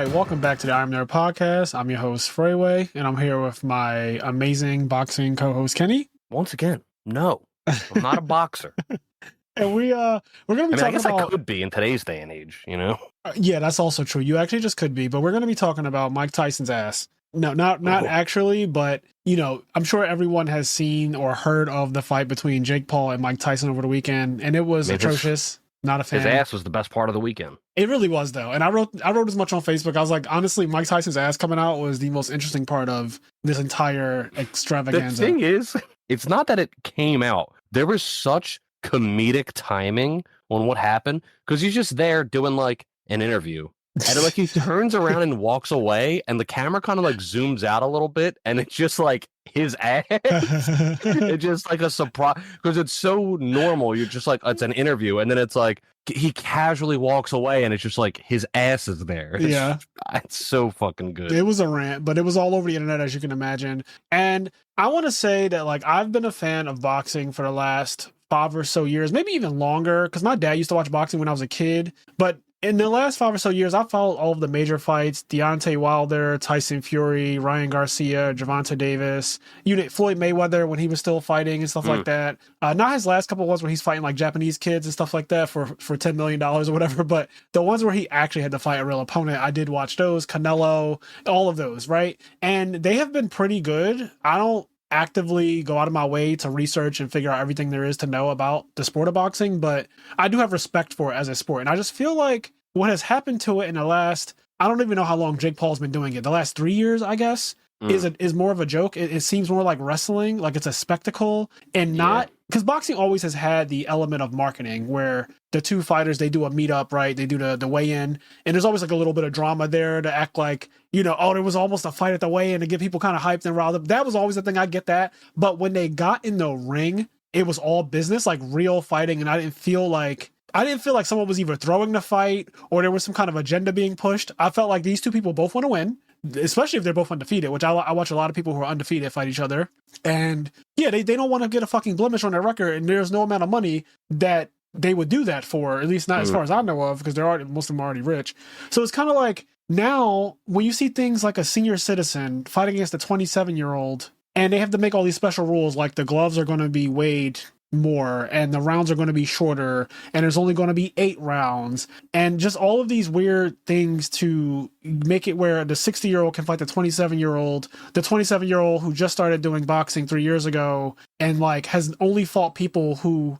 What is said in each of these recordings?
right, welcome back to the IMNerd podcast. I'm your host, Frazier, and I'm here with my amazing boxing co-host, Kenny. Once again, no, I'm not a boxer. And we're going to be talking I guess about... I could be in today's day and age, you know? Yeah, that's also true. You actually just could be, but we're going to be talking about Mike Tyson's ass. No, not actually, but, you know, I'm sure everyone has seen or heard of the fight between Jake Paul and Mike Tyson over the weekend, and it was atrocious. Not a fan. His ass was the best part of the weekend. It really was, though. And I wrote as much on Facebook. I was like, honestly, Mike Tyson's ass coming out was the most interesting part of this entire extravaganza. The thing is, it's not that it came out. There was such comedic timing on what happened because he's just there doing like an interview. And like he turns around and walks away, and the camera kind of like zooms out a little bit, and it's just like his ass. It's just like a surprise because it's so normal. You're just like, it's an interview, and then it's like he casually walks away, and it's just like his ass is there. It's so fucking good. It was a rant, but it was all over the internet, as you can imagine. And I want to say that like I've been a fan of boxing for the last 5 or so years, maybe even longer, because my dad used to watch boxing when I was a kid, but in the last 5 or so years, I've followed all of the major fights: Deontay Wilder, Tyson Fury, Ryan Garcia, Gervonta Davis, Floyd Mayweather when he was still fighting and stuff like that. Not his last couple ones where he's fighting like Japanese kids and stuff like that for $10 million or whatever, but the ones where he actually had to fight a real opponent, I did watch those. Canelo, all of those, right? And they have been pretty good. I don't actively go out of my way to research and figure out everything there is to know about the sport of boxing, but I do have respect for it as a sport. And I just feel like what has happened to it in the last, I don't even know how long Jake Paul's been doing it, the last 3 years, I guess, is more of a joke. It seems more like wrestling, like it's a spectacle, and not, because boxing always has had the element of marketing where the two fighters, they do a meetup, right? They do the weigh-in, and there's always like a little bit of drama there to act like, you know, oh, there was almost a fight at the weigh-in to get people kind of hyped and riled up. That was always the thing. I get that. But when they got in the ring, it was all business, like real fighting, and I didn't feel like someone was either throwing the fight or there was some kind of agenda being pushed. I felt like these two people both want to win, especially if they're both undefeated, which I watch a lot of people who are undefeated fight each other. And yeah, they don't want to get a fucking blemish on their record, and there's no amount of money that they would do that for, at least not as far as I know of, because most of them are already rich. So it's kind of like now when you see things like a senior citizen fighting against a 27-year-old, and they have to make all these special rules, like the gloves are going to be weighed more and the rounds are going to be shorter and there's only going to be 8 rounds, and just all of these weird things to make it where the 60-year-old can fight the 27-year-old who just started doing boxing 3 years ago and like has only fought people who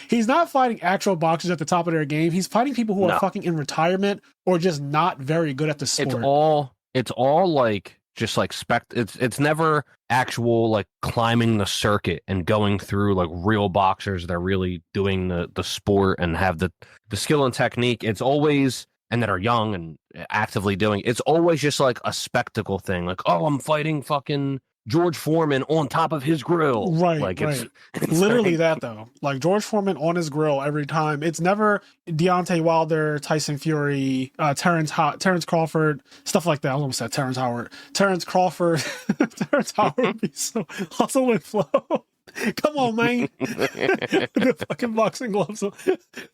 he's not fighting actual boxers at the top of their game. He's fighting people who are fucking in retirement or just not very good at the sport. It's all like just like it's never actual like climbing the circuit and going through like real boxers that are really doing the sport and have the skill and technique. It's always, and that are young and actively doing, it's always just like a spectacle thing, like, oh, I'm fighting fucking George Foreman on top of his grill. Right. Like it's literally that though. Like George Foreman on his grill every time. It's never Deontay Wilder, Tyson Fury, Terrence Crawford, stuff like that. I almost said Terrence Howard. Terrence Crawford. Terrence Howard would be so hustle and flow. Come on, man. The fucking boxing gloves.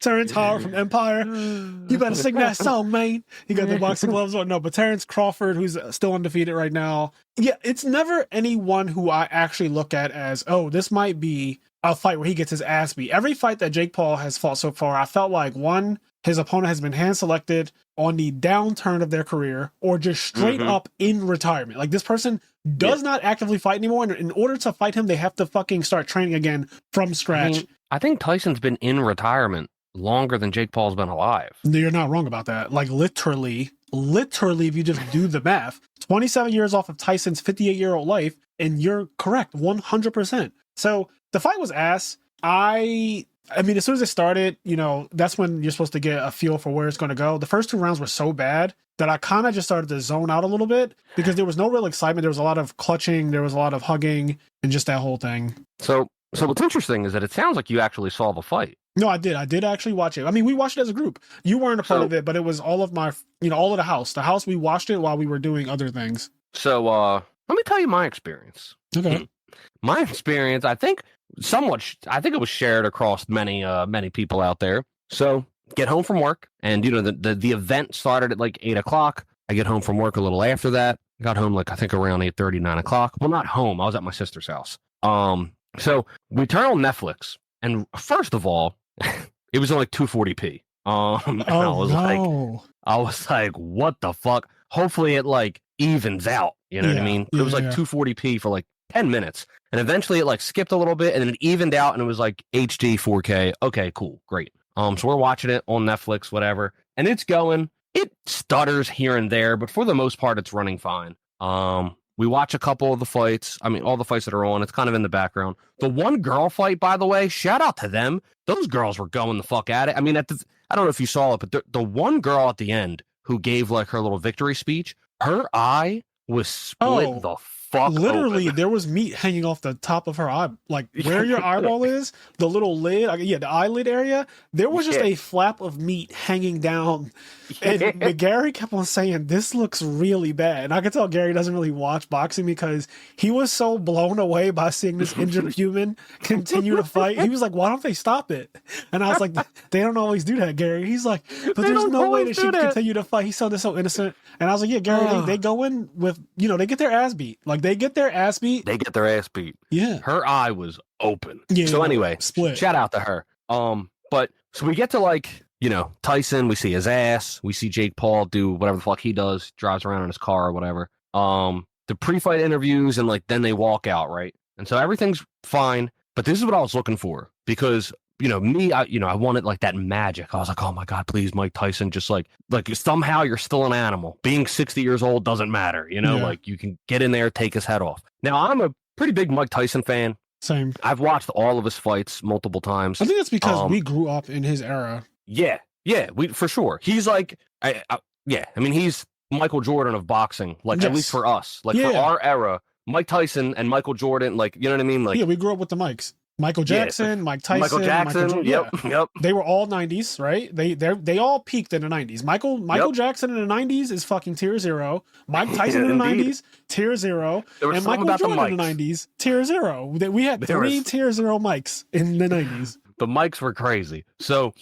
Terrence Howard from Empire. You better sing that song, man. He got the boxing gloves on. No, but Terrence Crawford, who's still undefeated right now. Yeah, it's never anyone who I actually look at as, oh, this might be a fight where he gets his ass beat. Every fight that Jake Paul has fought so far, I felt like, one, his opponent has been hand-selected on the downturn of their career or just straight up in retirement. Like, this person does not actively fight anymore, and in order to fight him, they have to fucking start training again from scratch. I think Tyson's been in retirement longer than Jake Paul's been alive. You're not wrong about that. Like, literally, if you just do the math, 27 years off of Tyson's 58-year-old life, and you're correct, 100%. So the fight was ass. I mean, as soon as it started, you know, that's when you're supposed to get a feel for where it's going to go. The first 2 rounds were so bad that I kind of just started to zone out a little bit because there was no real excitement. There was a lot of clutching. There was a lot of hugging and just that whole thing. So what's interesting is that it sounds like you actually saw the fight. No, I did. I did actually watch it. I mean, we watched it as a group. You weren't a part of it, but it was all of my, all of the house. The house, we watched it while we were doing other things. So let me tell you my experience. Okay. My experience, I think it was shared across many people out there. So get home from work, and the event started at like 8 o'clock. I get home from work a little after that. I got home like I think around 8:30, 9 o'clock. Well, not home. I was at my sister's house. So we turn on Netflix, and first of all, it was on like 240p. And I was like, what the fuck? Hopefully it like evens out. You know what I mean? It was like 240p for like 10 minutes. And eventually it like skipped a little bit and then it evened out and it was like HD 4K. Okay, cool. Great. So we're watching it on Netflix, whatever. And it's going. It stutters here and there, but for the most part, it's running fine. We watch a couple of the fights. I mean, all the fights that are on, it's kind of in the background. The one girl fight, by the way, shout out to them. Those girls were going the fuck at it. I mean, I don't know if you saw it, but the one girl at the end who gave like her little victory speech, her eye was split the fuck literally open. There was meat hanging off the top of her eye, like where your eyeball is, the little lid, the eyelid area. There was just a flap of meat hanging down, and Gary kept on saying this looks really bad, and I could tell Gary doesn't really watch boxing because he was so blown away by seeing this injured human continue to fight. He was like, why don't they stop it? And I was like, they don't always do that, Gary. He's like, but there's no way that she can continue to fight. He saw this so innocent, and I was like, yeah, Gary, they go in with, they get their ass beat. Like, they get their ass beat. Yeah. Her eye was open. Yeah. So anyway, split. Shout out to her. But so we get to like, Tyson, we see his ass. We see Jake Paul do whatever the fuck he does, drives around in his car or whatever. The pre-fight interviews and like then they walk out, right? And so everything's fine. But this is what I was looking for because me, I wanted like that magic. I was like, oh my God, please, Mike Tyson, just like somehow you're still an animal. Being 60 years old doesn't matter, like you can get in there, take his head off. Now, I'm a pretty big Mike Tyson fan. Same. I've watched all of his fights multiple times. I think that's because we grew up in his era. Yeah, we for sure. He's like, I mean, he's Michael Jordan of boxing, like at least for us, like for our era. Mike Tyson and Michael Jordan, like, you know what I mean? Like, we grew up with the Mikes. Michael Jackson, Mike Tyson, Michael Jordan, yep. They were all 90s, right? They all peaked in the 90s. Michael Jackson in the 90s is fucking tier 0. Mike Tyson in the 90s, tier 0. And Michael Jordan in the 90s, tier 0. We had three tier 0 mics in the 90s. The mics were crazy. So,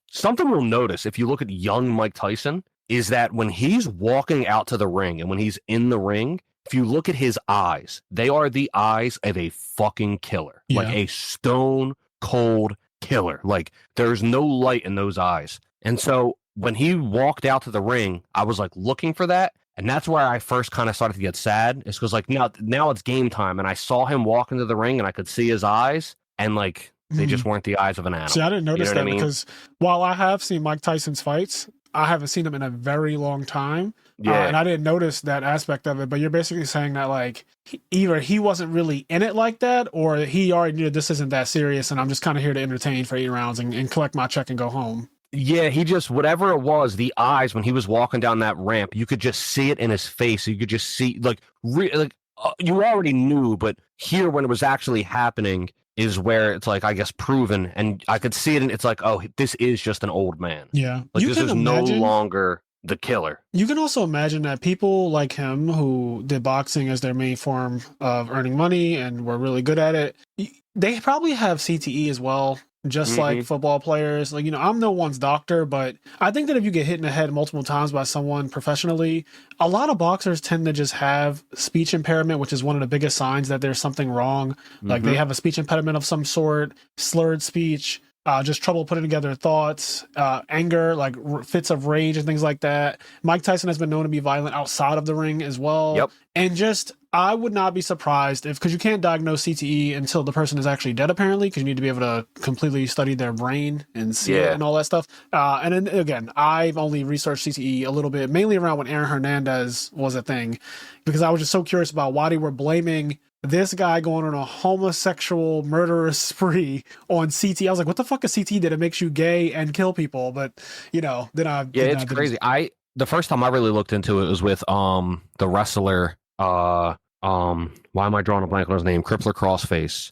something you'll notice if you look at young Mike Tyson is that when he's walking out to the ring and when he's in the ring, if you look at his eyes, they are the eyes of a fucking killer, like a stone cold killer. Like there's no light in those eyes. And so when he walked out to the ring, I was like looking for that. And that's where I first kind of started to get sad. It's because like now it's game time. And I saw him walk into the ring and I could see his eyes and like they just weren't the eyes of an animal. See, I didn't notice that because while I have seen Mike Tyson's fights, I haven't seen him in a very long time. And I didn't notice that aspect of it, but you're basically saying that like either he wasn't really in it like that or he already knew this isn't that serious and I'm just kind of here to entertain for 8 rounds and collect my check and go home. Yeah, he just, whatever it was, the eyes when he was walking down that ramp, you could just see it in his face. You could just see you already knew, but here when it was actually happening is where it's like, I guess, proven. And I could see it and it's like, oh, this is just an old man. Yeah. Like this is no longer the killer. You can also imagine that people like him who did boxing as their main form of earning money and were really good at it, they probably have CTE as well, just like football players. Like, I'm no one's doctor, but I think that if you get hit in the head multiple times by someone professionally, a lot of boxers tend to just have speech impairment, which is one of the biggest signs that there's something wrong. Like they have a speech impediment of some sort, slurred speech, just trouble putting together thoughts, anger, like fits of rage and things like that. Mike Tyson has been known to be violent outside of the ring as well. Yep. And just, I would not be surprised because you can't diagnose CTE until the person is actually dead, apparently, because you need to be able to completely study their brain and see it and all that stuff. And then again, I've only researched CTE a little bit, mainly around when Aaron Hernandez was a thing, because I was just so curious about why they were blaming this guy going on a homosexual murderous spree on CT. I was like, what the fuck is CT that it makes you gay and kill people? But then it's crazy. The first time I really looked into it was with the wrestler why am I drawing a blank on his name? Crippler Crossface.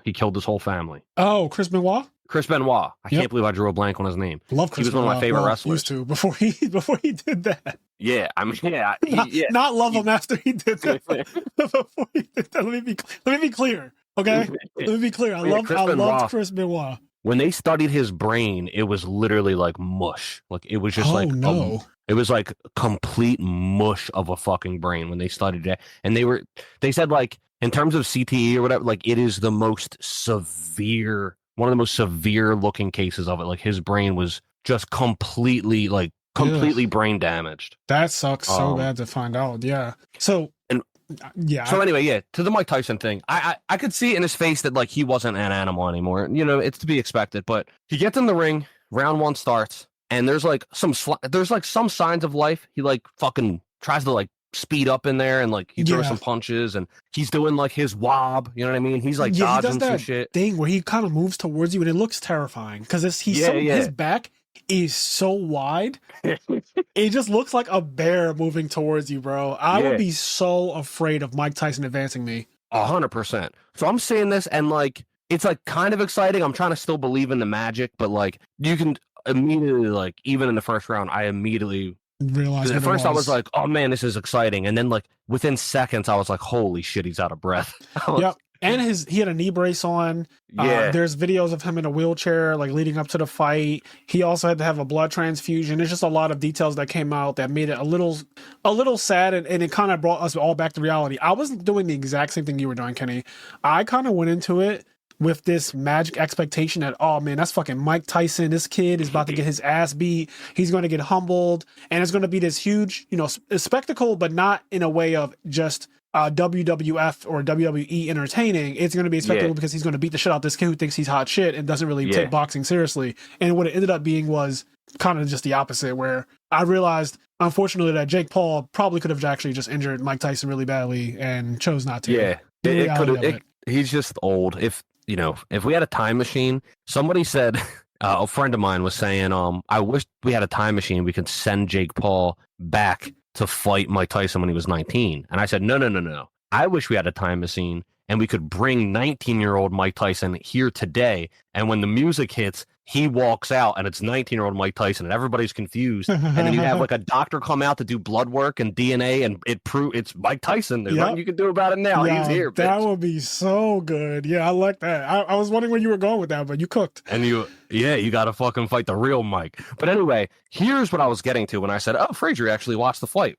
He killed his whole family. Oh, Chris Benoit? Chris Benoit. I can't believe I drew a blank on his name. Love Chris He was one of my favorite wrestlers. Used to before he did that. Yeah, I mean, not love him after he did that. Before he did that, let me be clear. Okay, let me be clear. I love Chris Benoit. when they studied his brain, it was literally like mush. Like it was just no. it was like complete mush of a fucking brain when they studied it. And they said like in terms of CTE or whatever, like it is the most severe, one of the most severe looking cases of it. Like his brain was just completely brain damaged. That sucks so bad to find out. Yeah. So anyway, to the Mike Tyson thing, I could see in his face that like he wasn't an animal anymore. You know, it's to be expected. But he gets in the ring, round one starts, and there's like some signs of life. He like fucking tries to like speed up in there, and like he throws some punches, and he's doing like his wob. You know what I mean? He's like dodging some shit. Thing where he kind of moves towards you, and it looks terrifying because his back is so wide. It just looks like a bear moving towards you, bro. I would be so afraid of Mike Tyson advancing me. 100%. So I'm saying this, and like it's like kind of exciting. I'm trying to still believe in the magic, but like you can immediately, like even in the first round, I immediately realized. At first, I was like, "Oh man, this is exciting," and then like within seconds, I was like, "Holy shit, he's out of breath." Yep. And he had a knee brace on. There's videos of him in a wheelchair, like leading up to the fight. He also had to have a blood transfusion. There's just a lot of details that came out that made it a little sad, and it kind of brought us all back to reality. I was doing the exact same thing you were doing, Kenny. I kind of went into it with this magic expectation that, oh man, that's fucking Mike Tyson. This kid is about to get his ass beat. He's going to get humbled, and it's going to be this huge, spectacle, but not in a way of just WWF or WWE entertaining. It's going to be a spectacle because he's going to beat the shit out of this kid who thinks he's hot shit and doesn't really take boxing seriously. And what it ended up being was kind of just the opposite, where I realized, unfortunately, that Jake Paul probably could have actually just injured Mike Tyson really badly and chose not to. Yeah, it could have. He's just old. If we had a time machine, somebody said, a friend of mine was saying, I wish we had a time machine. We could send Jake Paul back to fight Mike Tyson when he was 19. And I said, no. I wish we had a time machine and we could bring 19-year-old Mike Tyson here today. And when the music hits, he walks out and it's 19-year-old Mike Tyson and everybody's confused. And then you have like a doctor come out to do blood work and DNA and it's Mike Tyson. There's nothing you can do about it now. He's here. Bitch. That would be so good. Yeah, I like that. I was wondering where you were going with that, but you cooked. And you got to fucking fight the real Mike. But anyway, here's what I was getting to when I said, oh, Frazier actually watched the fight.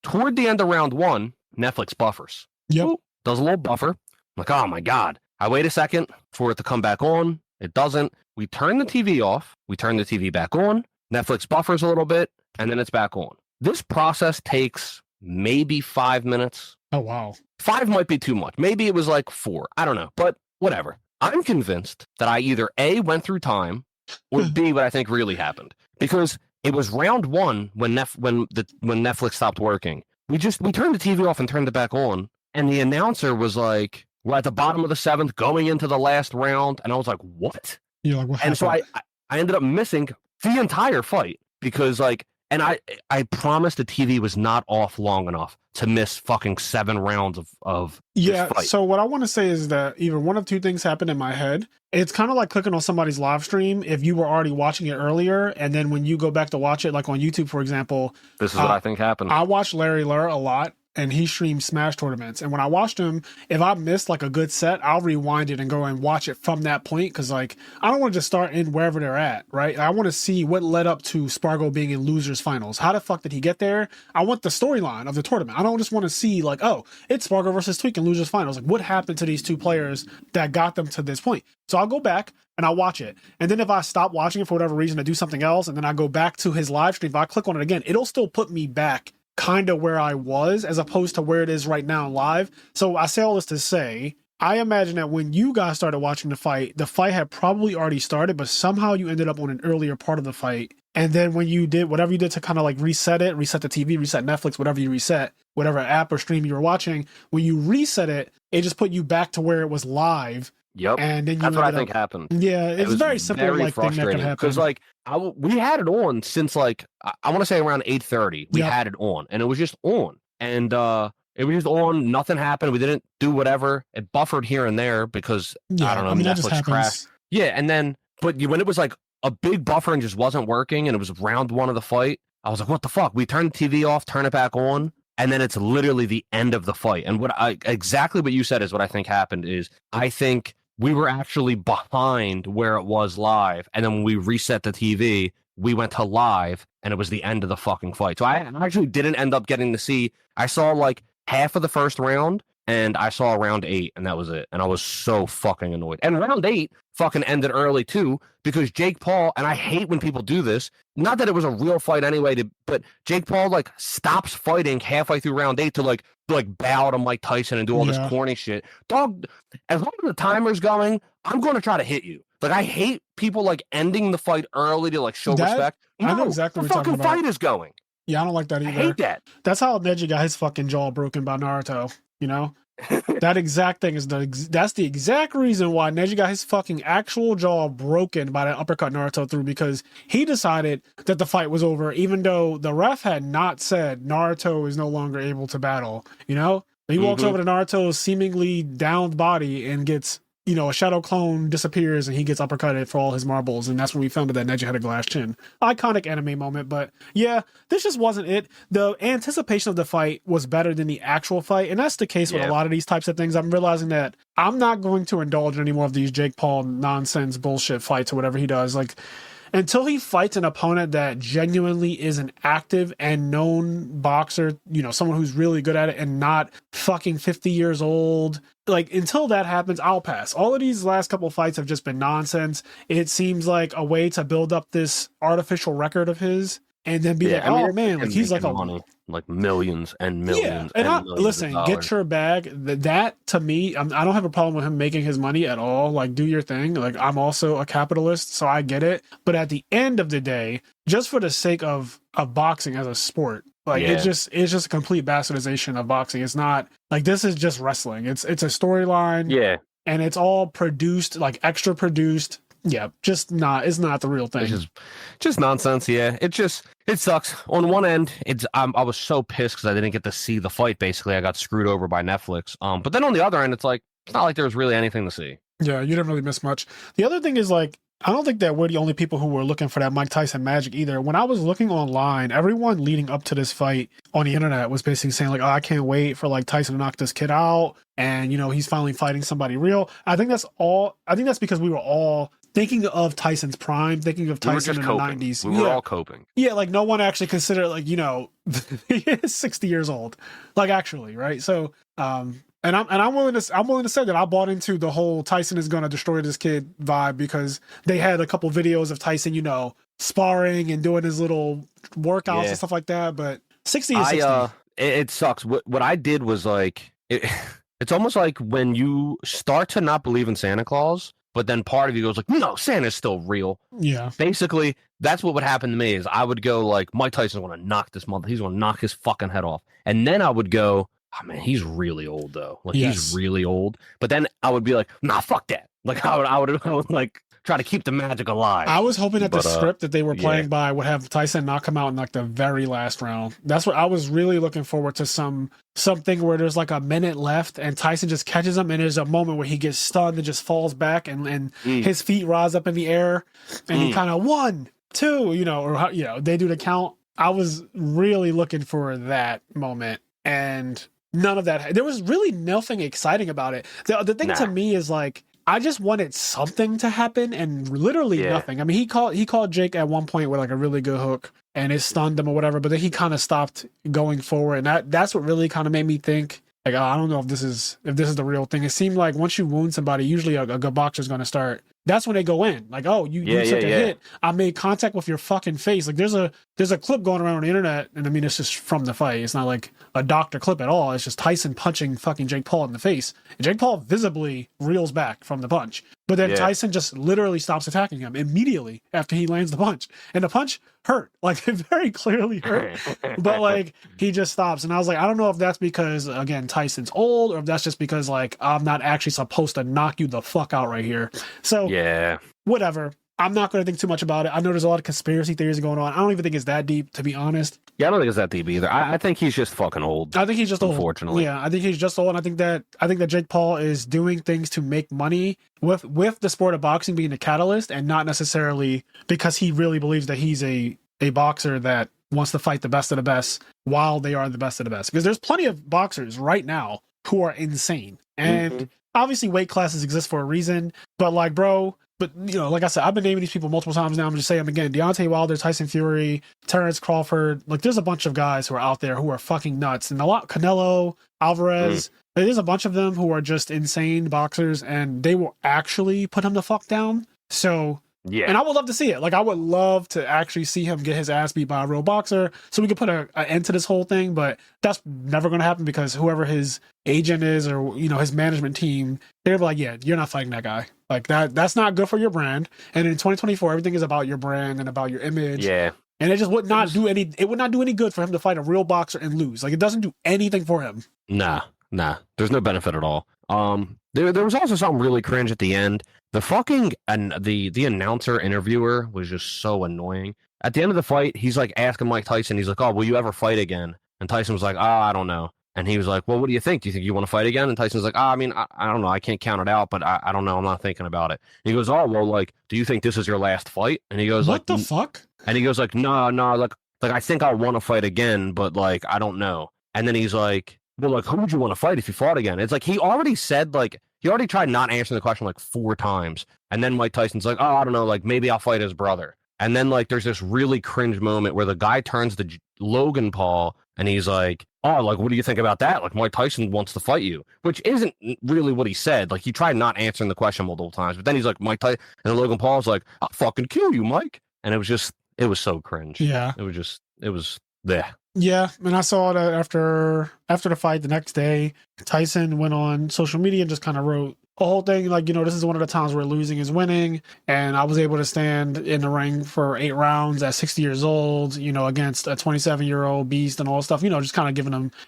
Toward the end of round one, Netflix buffers. Yep. Ooh, does a little buffer. I'm like, oh my God. I wait a second for it to come back on. It doesn't. We turn the TV off. We turn the TV back on. Netflix buffers a little bit, and then it's back on. This process takes maybe 5 minutes. Oh, wow. 5 might be too much. Maybe it was like 4. I don't know, but whatever. I'm convinced that I either A, went through time, or B, what I think really happened. Because it was round one when Netflix stopped working. We turned the TV off and turned it back on, and the announcer was like, we're at the bottom of the 7th, going into the last round, and I was like, what? You're like, what happened? And so I ended up missing the entire fight because and I promised the TV was not off long enough to miss fucking 7 rounds of this fight. So what I want to say is that either one of two things happened in my head. It's kind of like clicking on somebody's live stream if you were already watching it earlier, and then when you go back to watch it, like on YouTube, for example. This is what I think happened. I watch Larry Lurr a lot, and he streams Smash tournaments. And when I watched him, if I missed like a good set, I'll rewind it and go and watch it from that point. Cause like, I don't want to just start in wherever they're at, right? I want to see what led up to Spargo being in losers finals. How the fuck did he get there? I want the storyline of the tournament. I don't just want to see like, oh, it's Spargo versus Tweak in losers finals. Like, what happened to these two players that got them to this point? So I'll go back and I'll watch it. And then if I stop watching it for whatever reason to do something else, and then I go back to his live stream, if I click on it again, it'll still put me back kind of where I was as opposed to where it is right now live. So I say all this to say, I imagine that when you guys started watching the fight had probably already started, but somehow you ended up on an earlier part of the fight. And then when you did whatever you did to kind of like reset the TV, reset Netflix, whatever you reset, whatever app or stream you were watching, when you reset it, it just put you back to where it was live. Yep. And then that's what I think happened. Yeah, it's very simple, very like thing that could happen. Because like we had it on since like I want to say around 8:30. We had it on, and it was just on, and it was just on. Nothing happened. We didn't do whatever. It buffered here and there because I don't know. Netflix crashed. Yeah, and then when it was like a big buffer and just wasn't working, and it was round one of the fight, I was like, what the fuck? We turned the TV off, turn it back on. And then it's literally the end of the fight. And exactly what you said is what I think happened is I think we were actually behind where it was live. And then when we reset the TV, we went to live and it was the end of the fucking fight. So I actually didn't end up getting to see, I saw like half of the first round and I saw round 8 and that was it. And I was so fucking annoyed. And round 8 fucking ended early too because Jake Paul, and I hate when people do this, not that it was a real fight anyway, but Jake Paul like stops fighting halfway through round 8 to like bow to Mike Tyson and do all this corny shit. Dog, as long as the timer's going, I'm going to try to hit you. Like, I hate people like ending the fight early to like show respect. No, I know exactly the what you're talking fucking about. fight is going. Yeah, I don't like that either. I hate that. That's how Neji got his fucking jaw broken by Naruto, you know? That exact thing is that's the exact reason why Neji got his fucking actual jaw broken by that uppercut Naruto threw, because he decided that the fight was over, even though the ref had not said Naruto is no longer able to battle, you know? He walks over to Naruto's seemingly downed body and gets, you know, a shadow clone disappears and he gets uppercutted for all his marbles. And that's when we found out that Neji had a glass chin. Iconic anime moment. But yeah, this just wasn't it. The anticipation of the fight was better than the actual fight. And that's the case with a lot of these types of things. I'm realizing that I'm not going to indulge in any more of these Jake Paul nonsense bullshit fights or whatever he does. Like, until he fights an opponent that genuinely is an active and known boxer, you know, someone who's really good at it and not fucking 50 years old, like, until that happens, I'll pass. All of these last couple fights have just been nonsense. It seems like a way to build up this artificial record of his and then be like, oh man, like he's like money, like millions and millions. And and listen, get your bag. That to me, I don't have a problem with him making his money at all. Like, do your thing. Like, I'm also a capitalist, so I get it. But at the end of the day, just for the sake of boxing as a sport, like it's just a complete bastardization of boxing. It's not like, this is just wrestling. It's a storyline. And it's all produced, like extra produced. Yeah, just not. It's not the real thing. It's just nonsense. Yeah, it sucks. On one end, I was so pissed because I didn't get to see the fight. Basically, I got screwed over by Netflix. But then on the other end, it's like, it's not like there was really anything to see. Yeah, you didn't really miss much. The other thing is, like, I don't think that we're the only people who were looking for that Mike Tyson magic either. When I was looking online, everyone leading up to this fight on the internet was basically saying like, oh, I can't wait for like Tyson to knock this kid out. And, you know, he's finally fighting somebody real. I think that's because we were all thinking of Tyson's prime, thinking of Tyson in the 90s. We were all coping. Yeah, like no one actually considered, like, you know, he is 60 years old. Like, actually, right? So, and I'm willing to say that I bought into the whole Tyson is going to destroy this kid vibe, because they had a couple videos of Tyson, you know, sparring and doing his little workouts and stuff like that. But 60 is 60. It sucks. What I did was like, it's almost like when you start to not believe in Santa Claus, but then part of you goes like, no, Santa's still real. Yeah. Basically, that's what would happen to me is I would go like, Mike Tyson's going to knock this mother. He's going to knock his fucking head off. And then I would go, oh man, he's really old though. Like he's really old. But then I would be like, nah, fuck that. Like I would like try to keep the magic alive. I was hoping that the script that they were playing by would have Tyson not come out in like the very last round. That's what I was really looking forward to, something where there's like a minute left and Tyson just catches him and there's a moment where he gets stunned and just falls back and his feet rise up in the air and he kind of 1, 2, you know, or, you know, they do the count. I was really looking for that moment, and none of that. There was really nothing exciting about it. The thing to me is like, I just wanted something to happen, and literally nothing. I mean, he called Jake at one point with like a really good hook, and it stunned him or whatever. But then he kind of stopped going forward, and that's what really kind of made me think like, oh, I don't know if this is the real thing. It seemed like once you wound somebody, usually a good boxer is going to start. That's when they go in. Like, oh, you took a hit. I made contact with your fucking face. Like, there's a clip going around on the internet, and I mean, it's just from the fight. It's not like a doctor clip at all. It's just Tyson punching fucking Jake Paul in the face. And Jake Paul visibly reels back from the punch. But then Tyson just literally stops attacking him immediately after he lands the punch. And the punch hurt. Like, it very clearly hurt. But, like, he just stops. And I was like, I don't know if that's because, again, Tyson's old, or if that's just because, like, I'm not actually supposed to knock you the fuck out right here. So, whatever. I'm not going to think too much about it. I know there's a lot of conspiracy theories going on. I don't even think it's that deep, to be honest. Yeah, I don't think it's that deep either. I think he's just fucking old. I think he's just old. Unfortunately. Yeah, I think he's just old. And I think that Jake Paul is doing things to make money with the sport of boxing being a catalyst, and not necessarily because he really believes that he's a boxer that wants to fight the best of the best while they are the best of the best. Because there's plenty of boxers right now who are insane. And obviously weight classes exist for a reason, but like, bro, but you know, like I said, I've been naming these people multiple times now. I'm just saying them again. Deontay Wilder, Tyson Fury, Terrence Crawford. Like, there's a bunch of guys who are out there who are fucking nuts. And a lot, Canelo, Alvarez. There's a bunch of them who are just insane boxers, and they will actually put him the fuck down. So, yeah. And I would love to see it. Like, I would love to actually see him get his ass beat by a real boxer so we could put an end to this whole thing. But that's never going to happen because whoever his agent is or, you know, his management team, they're like, yeah, you're not fighting that guy. Like, that's not good for your brand. And in 2024, everything is about your brand and about your image. Yeah. And it just would not do any good for him to fight a real boxer and lose. Like, it doesn't do anything for him. Nah. There's no benefit at all. There was also something really cringe at the end. The fucking and the announcer interviewer was just so annoying. At the end of the fight, he's like asking Mike Tyson, he's like, "Oh, will you ever fight again?" And Tyson was like, I don't know." And he was like, "Well, what do you think? Do you think you want to fight again?" And Tyson's like, I mean, I don't know. I can't count it out, but I don't know. I'm not thinking about it. And he goes, "Oh, well, like, do you think this is your last fight?" And he goes, "What the fuck?" And he goes like, no, like I think I want to fight again, but like, I don't know. And then he's like, "Well, like, who would you want to fight if you fought again?" It's like he already said, like, he already tried not answering the question like 4 times. And then Mike Tyson's like, "Oh, I don't know, like, maybe I'll fight his brother." And then, like, there's this really cringe moment where the guy turns to Logan Paul and he's like, "Oh, like, what do you think about that? Like, Mike Tyson wants to fight you," which isn't really what he said. Like, he tried not answering the question multiple times, but then he's like, Mike Tyson, and Logan Paul's like, "I'll fucking kill you, Mike." And it was so cringe. Yeah. It was there. Yeah, and I saw that after the fight the next day, Tyson went on social media and just kind of wrote a whole thing like, you know, this is one of the times where losing is winning, and I was able to stand in the ring for 8 rounds at 60 years old, you know, against a 27-year-old beast and all that stuff, you know, just kind of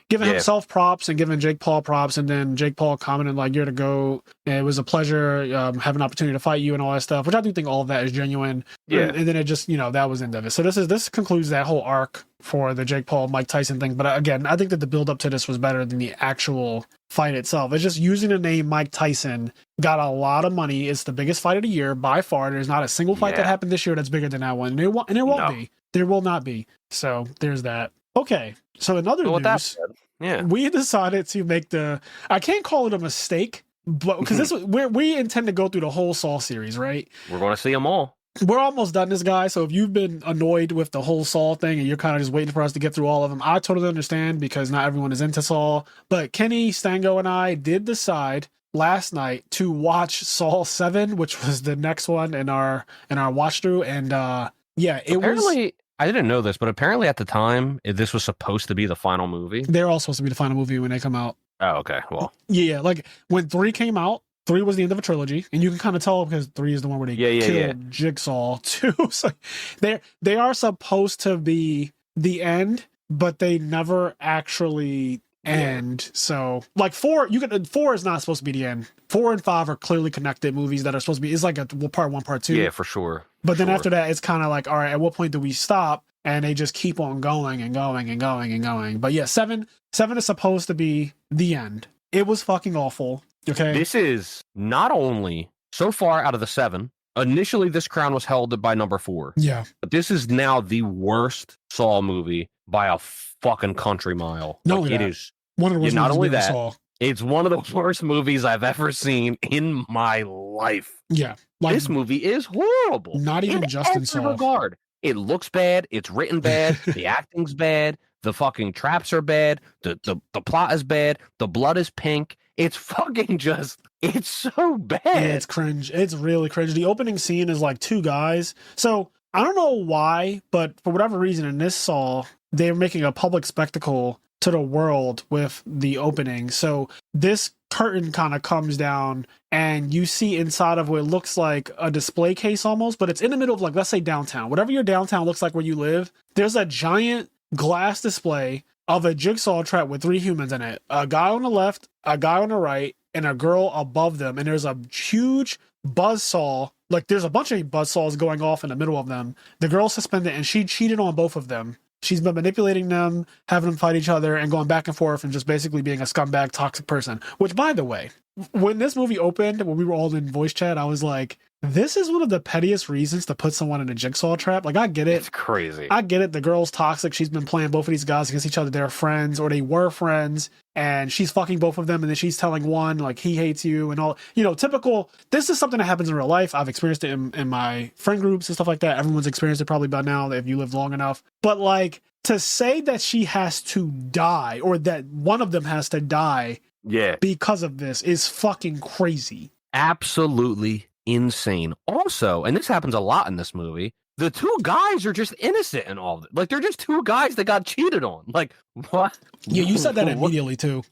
giving himself props and giving Jake Paul props, and then Jake Paul commented like, "You're the GOAT. It was a pleasure having an opportunity to fight you," and all that stuff, which I do think all of that is genuine. Yeah. And then it just, you know, that was the end of it. So this concludes that whole arc for the Jake Paul Mike Tyson thing. But again, I think that the build up to this was better than the actual fight itself. It's just using the name Mike Tyson got a lot of money. It's the biggest fight of the year by far. There's not a single fight that happened this year that's bigger than that one. And it won't be. There will not be. So there's that. Okay. So another news, we decided to make I can't call it a mistake, but because we intend to go through the whole Saw series, right? We're going to see them all. We're almost done this, guy. So if you've been annoyed with the whole Saw thing and you're kind of just waiting for us to get through all of them, I totally understand because not everyone is into Saw. But Kenny, Stango, and I did decide last night to watch Saw 7, which was the next one in our watch through. And apparently, I didn't know this, but apparently at the time this was supposed to be the final movie. They're all supposed to be the final movie when they come out. Oh, okay. Well, yeah, like when 3 came out. 3 was the end of a trilogy, and you can kind of tell because 3 is the one where they killed Jigsaw too. So they are supposed to be the end, but they never actually end. So like 4 is not supposed to be the end. 4 and 5 are clearly connected movies that are supposed to be. It's like a part 1, part 2. Yeah, for sure. But then after that, it's kind of like, all right, at what point do we stop? And they just keep on going and going and going and going. But yeah, 7 is supposed to be the end. It was fucking awful. Okay. This is not only so far out of the 7. Initially, this crown was held by number 4. Yeah. But this is now the worst Saw movie by a fucking country mile. Not only it is one of the worst not only that, Saw. It's one of the worst movies I've ever seen in my life. Yeah. Like, this movie is horrible. Not even just in Saw. Regard. It looks bad. It's written bad. The acting's bad. The fucking traps are bad. The plot is bad. The blood is pink. It's fucking just, it's so bad. Yeah, it's cringe. It's really cringe. The opening scene is like 2 guys. So I don't know why, but for whatever reason in this Saw, they're making a public spectacle to the world with the opening. So this curtain kind of comes down and you see inside of what looks like a display case almost, but it's in the middle of, like, let's say downtown. Whatever your downtown looks like where you live, there's a giant glass display of a jigsaw trap with 3 humans in it. A guy on the left, a guy on the right, and a girl above them. And there's a huge buzzsaw. Like, there's a bunch of buzzsaws going off in the middle of them. The girl's suspended, and she cheated on both of them. She's been manipulating them, having them fight each other, and going back and forth, and just basically being a scumbag, toxic person. Which, by the way, when this movie opened, when we were all in voice chat, I was like, this is one of the pettiest reasons to put someone in a jigsaw trap. Like, I get it. It's crazy. I get it. The girl's toxic. She's been playing both of these guys against each other. They're friends, or they were friends. and she's fucking both of them, and then she's telling one like he hates you and all, typical. This is something that happens in real life. I've experienced it in my friend groups and stuff like that. Everyone's experienced it probably by now if you live long enough. But like, to say that she has to die, or that one of them has to die because of this, is fucking crazy. Absolutely insane. Also, and this happens a lot in this movie, the two guys are just innocent in all of it. Like, they're just two guys that got cheated on. Like, what? Yeah, you said that immediately too.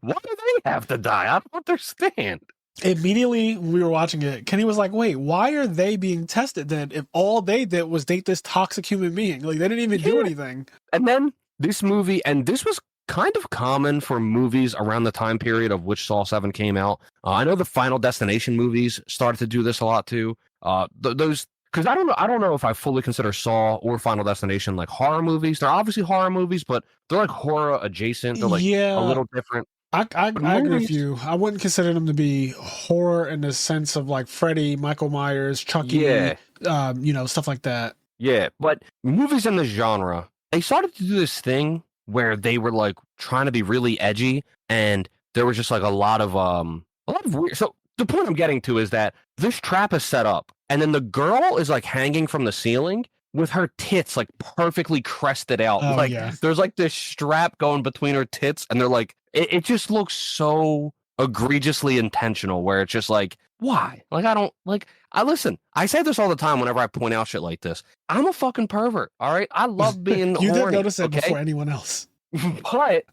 Why do they have to die? I don't understand. Immediately when we were watching it, Kenny was like, wait, why are they being tested then if all they did was date this toxic human being? Like, they didn't even do anything. And then this movie, and this was kind of common for movies around the time period of which Saw 7 came out. I know the Final Destination movies started to do this a lot too. Those, because I don't know if I fully consider Saw or Final Destination like horror movies. They're obviously horror movies, but they're like horror adjacent. They're like a little different. I agree with you. I wouldn't consider them to be horror in the sense of like Freddy, Michael Myers, Chucky, stuff like that. Yeah, but movies in the genre, they started to do this thing where they were like trying to be really edgy, and there was just like a lot of weird. So the point I'm getting to is that this trap is set up, and then the girl is like hanging from the ceiling with her tits like perfectly crested out. There's like this strap going between her tits, and they're like, it just looks so egregiously intentional, where it's just like, why? Like, I say this all the time whenever I point out shit like this. I'm a fucking pervert, all right? I love being you horny, did notice it before anyone else. But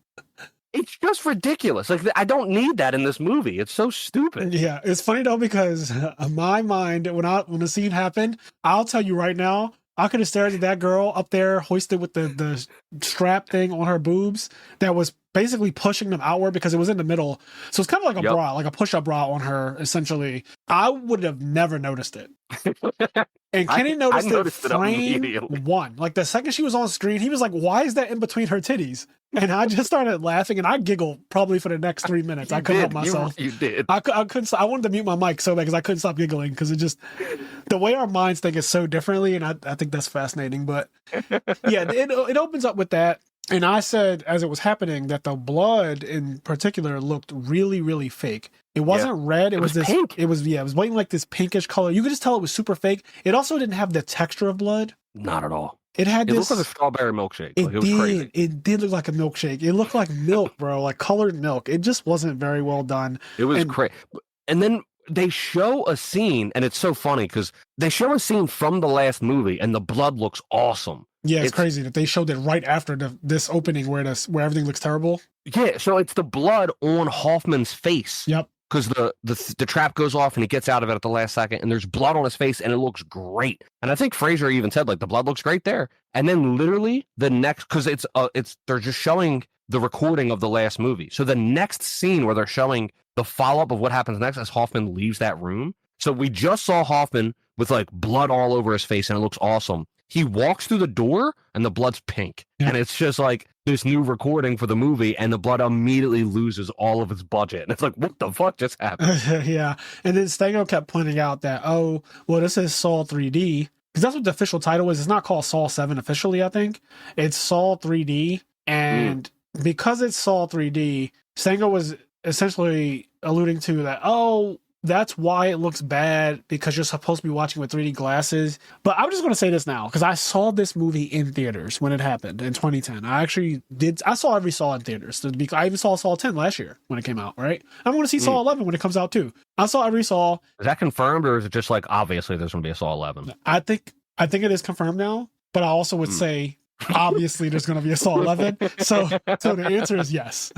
it's just ridiculous. Like, I don't need that in this movie. It's so stupid. Yeah, it's funny though, because my mind, when the scene happened, I'll tell you right now, I could have stared at that girl up there hoisted with the strap thing on her boobs that was basically pushing them outward because it was in the middle. So it's kind of like a bra, like a push-up bra on her, essentially. I would have never noticed it. And Kenny noticed it frame one. Like, the second she was on screen, he was like, why is that in between her titties? And I just started laughing, and I giggled probably for the next 3 minutes. I couldn't help myself. You did. I couldn't. I wanted to mute my mic so bad because I couldn't stop giggling, because it just, the way our minds think is so differently, and I think that's fascinating. But yeah, it opens up with that. And I said, as it was happening, that the blood in particular looked really, really fake. It wasn't red. It was this pink. It was white, like this pinkish color. You could just tell it was super fake. It also didn't have the texture of blood. Not at all. It looked like a strawberry milkshake. It was crazy. It did look like a milkshake. It looked like milk, bro, like colored milk. It just wasn't very well done. It was crazy. And then they show a scene, and it's so funny because they show a scene from the last movie, and the blood looks awesome. Yeah, it's crazy that they showed it right after this opening where everything looks terrible. Yeah, so it's the blood on Hoffman's face. Yep. Because the trap goes off and he gets out of it at the last second, and there's blood on his face, and it looks great. And I think Frazier even said, like, the blood looks great there. And then literally the next, because they're just showing the recording of the last movie. So the next scene where they're showing the follow-up of what happens next as Hoffman leaves that room. So we just saw Hoffman with like blood all over his face, and it looks awesome. He walks through the door and the blood's pink. Yeah. And it's just like this new recording for the movie, and the blood immediately loses all of its budget. And it's like, what the fuck just happened? Yeah. And then Stango kept pointing out that, this is Saw 3D. Because that's what the official title is. It's not called Saw 7 officially, I think. It's Saw 3D. And because it's Saw 3D, Stango was essentially alluding to that, that's why it looks bad, because you're supposed to be watching with 3D glasses. But I'm just going to say this now, because I saw this movie in theaters when it happened in 2010. I saw every Saw in theaters. I even saw Saw 10 last year when it came out, right? I'm going to see Saw 11 when it comes out too. I saw every Saw. Is that confirmed, or is it just like, obviously there's going to be a Saw 11? I think it is confirmed now, but I also would say, obviously there's going to be a Saw 11. So the answer is yes.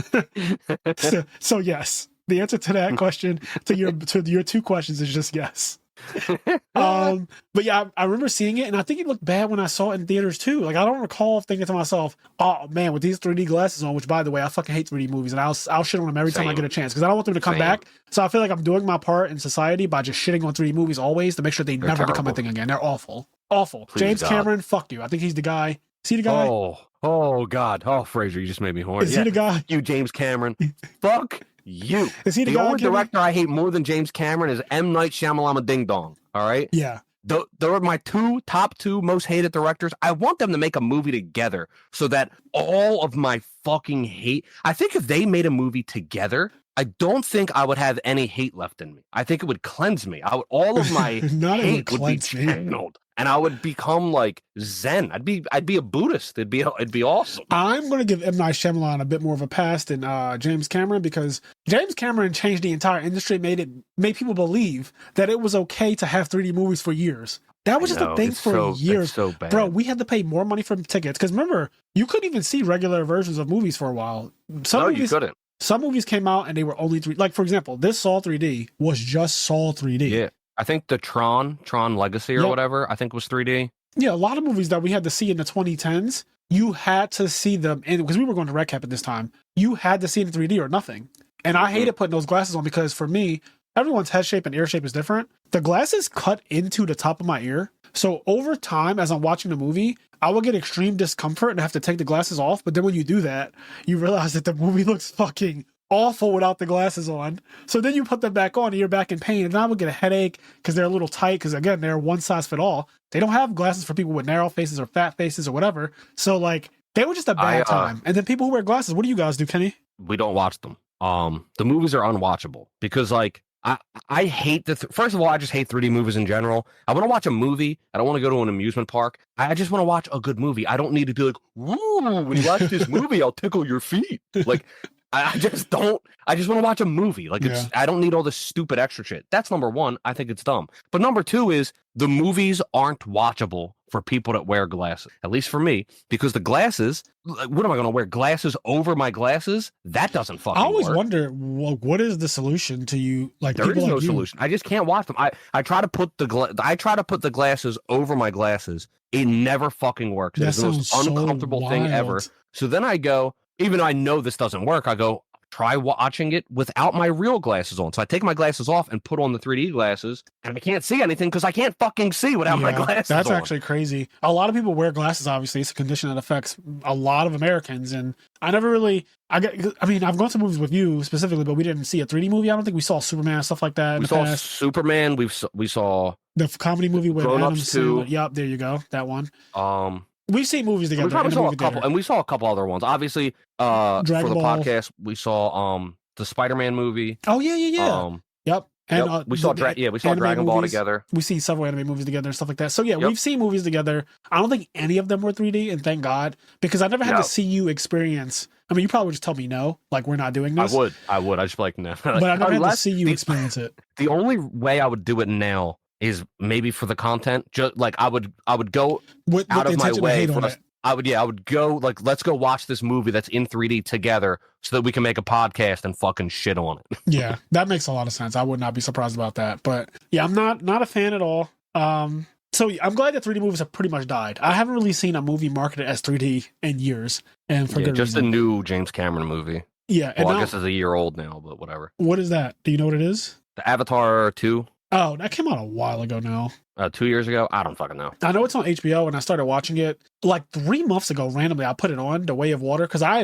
so yes. The answer to that question, to your two questions, is just yes. But yeah, I remember seeing it, and I think it looked bad when I saw it in theaters too. Like, I don't recall thinking to myself, "Oh man, with these 3D glasses on," which, by the way, I fucking hate 3D movies, and I'll shit on them every time I get a chance, because I don't want them to come back. So I feel like I'm doing my part in society by just shitting on 3D movies always to make sure they're never become a thing again. They're awful. Please, James Cameron, fuck you. I think he's the guy. Is he the guy? Oh God. Oh, Frazier, you just made me horny. Is he the guy? You, James Cameron. Fuck you. Is he the guy? The only director I hate more than James Cameron is M. Night Shyamalan Ding Dong. All right? Yeah. They're my top two most hated directors. I want them to make a movie together so that all of my fucking hate. I think if they made a movie together, I don't think I would have any hate left in me. I think it would cleanse me. All of my hate would be channeled, and I would become like Zen. I'd be a Buddhist. It'd be awesome. I'm going to give M. Night Shyamalan a bit more of a pass than James Cameron, because James Cameron changed the entire industry, made people believe that it was okay to have 3D movies for years. That was just a thing for years. It's so bad. Bro, we had to pay more money for tickets, because remember, you couldn't even see regular versions of movies for a while. You couldn't. Some movies came out and they were only 3D. Like, for example, this Saw 3D was just Saw 3D. Yeah. I think the Tron Legacy or whatever, I think was 3D. Yeah, a lot of movies that we had to see in the 2010s, you had to see them in, because we were going to RedCap at this time, you had to see it in 3D or nothing. And I hated putting those glasses on, because for me, everyone's head shape and ear shape is different. The glasses cut into the top of my ear. So over time, as I'm watching the movie, I will get extreme discomfort and have to take the glasses off. But then when you do that, you realize that the movie looks fucking awful without the glasses on. So then you put them back on and you're back in pain. And then I would get a headache because they're a little tight, because again, they're one size fit all. They don't have glasses for people with narrow faces or fat faces or whatever. So like, they were just a bad time. And then people who wear glasses, what do you guys do, Kenny? We don't watch them. The movies are unwatchable because like, I hate first of all, I just hate 3D movies in general. I want to watch a movie. I don't want to go to an amusement park. I just want to watch a good movie. I don't need to be like, woo, when you watch this movie, I'll tickle your feet. Like, I just want to watch a movie. Like, I don't need all this stupid extra shit. That's number one. I think it's dumb. But number two is the movies aren't watchable for people that wear glasses, at least for me, because the glasses, what am I going to wear? Glasses over my glasses? That doesn't fucking work. I always wonder, well, what is the solution to you? Like, there is no solution. I just can't watch them. I try to put the glasses over my glasses. It never fucking works. It's the most uncomfortable thing ever. So then I go, even though I know this doesn't work, I go, try watching it without my real glasses on. So I take my glasses off and put on the 3D glasses, and I can't see anything because I can't fucking see without my glasses that's on. actually crazy. A lot of people wear glasses, obviously. It's a condition that affects a lot of Americans, and I never really... I've gone to movies with you specifically, but we didn't see a 3D movie. I don't think we saw Superman and stuff like that. We saw Superman. We saw... the comedy movie with Adam Sandler. Yep, there you go. That one. We've seen movies together. We probably saw a couple, and we saw a couple other ones. Obviously, for the podcast, we saw the Spider-Man movie. Oh yeah. Yep. And we saw Dragon Ball together. We've seen several anime movies together and stuff like that. So yeah, we've seen movies together. I don't think any of them were 3D, and thank God, because I never had to see you experience. I mean, you probably would just tell me no, like we're not doing this. I would. I just be like no. But I never had to see you experience it. The only way I would do it now is maybe for the content. Just like I would go out of my way for us. I would go like, let's go watch this movie that's in 3D together so that we can make a podcast and fucking shit on it. Yeah, that makes a lot of sense. I would not be surprised about that. But yeah, I'm not a fan at all. So I'm glad that 3D movies have pretty much died. I haven't really seen a movie marketed as 3D in years, and for good just reason. a new James Cameron movie. Yeah, well, I guess it's a year old now, but whatever. What is that? Do you know what it is? The Avatar 2. Oh, that came out a while ago now. 2 years ago? I don't fucking know. I know it's on HBO, and I started watching it like 3 months ago randomly. I put it on, The Way of Water, because I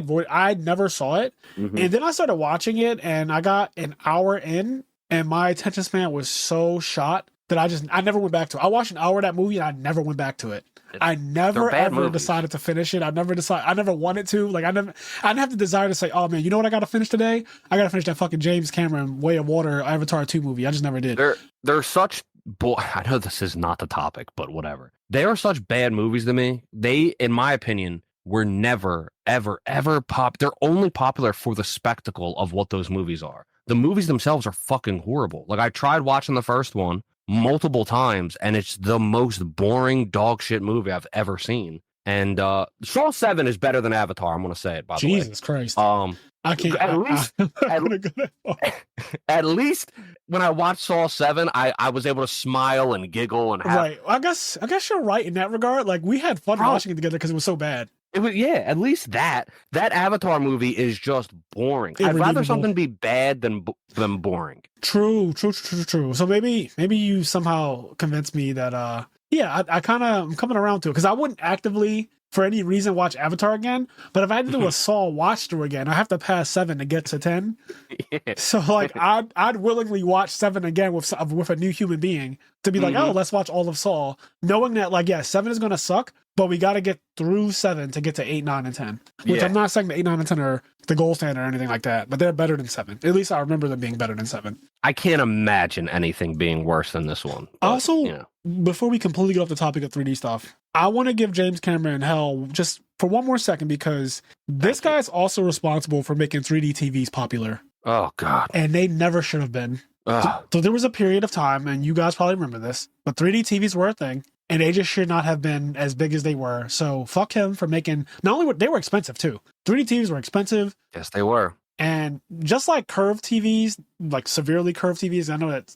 never saw it. Mm-hmm. And then I started watching it, and I got an hour in, and my attention span was so shot that I never went back to it. I watched an hour of that movie, and I never went back to it. I never ever decided to finish it. I never wanted to. Like I didn't have the desire to say, oh man, you know what I got to finish today? I got to finish that fucking James Cameron Way of Water Avatar 2 movie. I just never did. They're such I know this is not the topic, but whatever. They are such bad movies to me. They, in my opinion, were never, ever, ever They're only popular for the spectacle of what those movies are. The movies themselves are fucking horrible. Like I tried watching the first one multiple times, and it's the most boring dog shit movie I've ever seen. And Saw 7 is better than Avatar. I'm gonna say it, by the way. Jesus Christ. I can't. At least when I watched Saw 7, I was able to smile and giggle and have... Right. I guess you're right in that regard. Like we had fun watching it together because it was so bad. It was, yeah, at least that Avatar movie is just boring. I'd rather something be bad than boring. True. So maybe you somehow convinced me that I'm coming around to it, because I wouldn't actively for any reason watch Avatar again. But if I had to do a Saw watch through again, I have to pass 7 to get to 10. Yeah. So like I'd willingly watch 7 again with a new human being to be like, oh, let's watch all of Saw, knowing that like, yeah, 7 is gonna suck, but we got to get through 7 to get to 8, 9, and 10. Which I'm not saying that 8, 9, and 10 are the gold standard or anything like that, but they're better than 7. At least I remember them being better than 7. I can't imagine anything being worse than this one. But, also, before we completely get off the topic of 3D stuff, I want to give James Cameron hell just for one more second, because this guy is also responsible for making 3D TVs popular. Oh, God. And they never should have been. So there was a period of time, and you guys probably remember this, but 3D TVs were a thing, and they just should not have been as big as they were. So fuck him for making, not only they were expensive too. 3D TVs were expensive. Yes, they were. And just like curved TVs, like severely curved TVs, I know that's,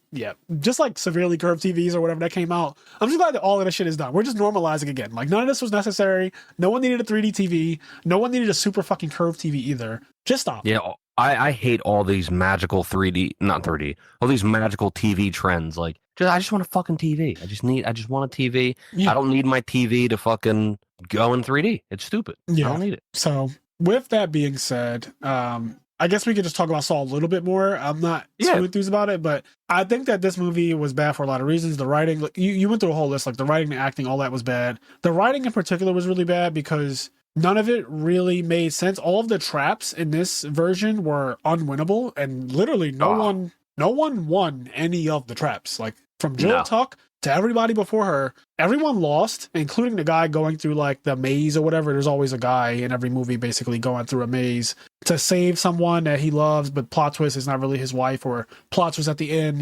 just like severely curved TVs or whatever that came out. I'm just glad that all of this shit is done. We're just normalizing again. Like none of this was necessary. No one needed a 3D TV. No one needed a super fucking curved TV either. Just stop. Yeah, I hate all these magical 3D, not 3D, all these magical TV trends. Like, I just want a fucking TV. I just want a TV. Yeah. I don't need my TV to fucking go in 3D. It's stupid. Yeah. I don't need it. So with that being said, I guess we could just talk about Saw a little bit more. I'm not too enthused about it, but I think that this movie was bad for a lot of reasons. The writing, you went through a whole list, like the writing, the acting, all that was bad. The writing in particular was really bad because none of it really made sense. All of the traps in this version were unwinnable, and literally no one won any of the traps. Like from Jill Tuck to everybody before her, everyone lost, including the guy going through like the maze or whatever. There's always a guy in every movie basically going through a maze to save someone that he loves, but plot twist is not really his wife, or plot twist at the end,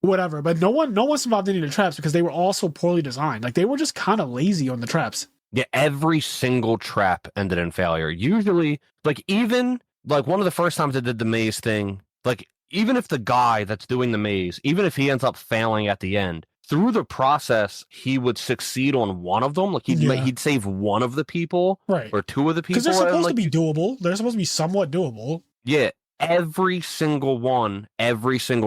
whatever. But no one survived any of the traps because they were all so poorly designed. Like they were just kind of lazy on the traps. Yeah, every single trap ended in failure. Usually, like even like one of the first times I did the maze thing, like even if the guy that's doing the maze, even if he ends up failing at the end, through the process, he would succeed on one of them. Like he'd save one of the people, right, or two of the people. Because they're supposed to be doable. They're supposed to be somewhat doable. Yeah, every single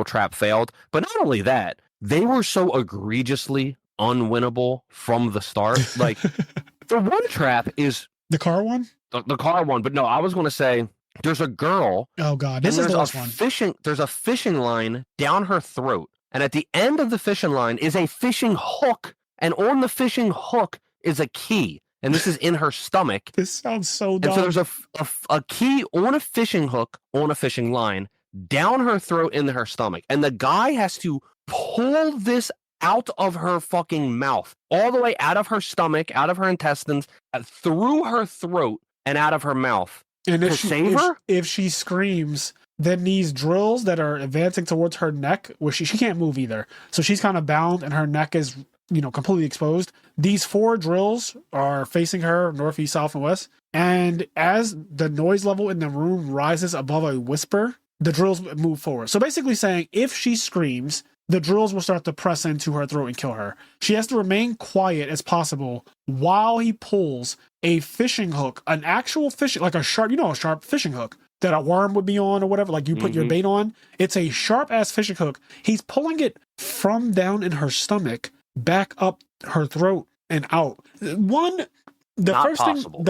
trap failed. But not only that, they were so egregiously unwinnable from the start. Like the one trap is the car one. The car one, but no, I was going to say there's a girl. Oh God, this is the last one. There's a fishing line down her throat. And at the end of the fishing line is a fishing hook. And on the fishing hook is a key. And this is in her stomach. This sounds so dumb. And so there's a key on a fishing hook on a fishing line down her throat into her stomach. And the guy has to pull this out of her fucking mouth, all the way out of her stomach, out of her intestines, through her throat and out of her mouth. And if she screams, then these drills that are advancing towards her neck, where she can't move either, so she's kind of bound and her neck is completely exposed. These 4 drills are facing her north, east, south, and west, and as the noise level in the room rises above a whisper, the drills move forward. So basically saying if she screams, the drills will start to press into her throat and kill her. She has to remain quiet as possible while he pulls a fishing hook, an actual fishing, like a sharp fishing hook that a worm would be on or whatever, like you put your bait on. It's a sharp ass fishing hook. He's pulling it from down in her stomach back up her throat and out. The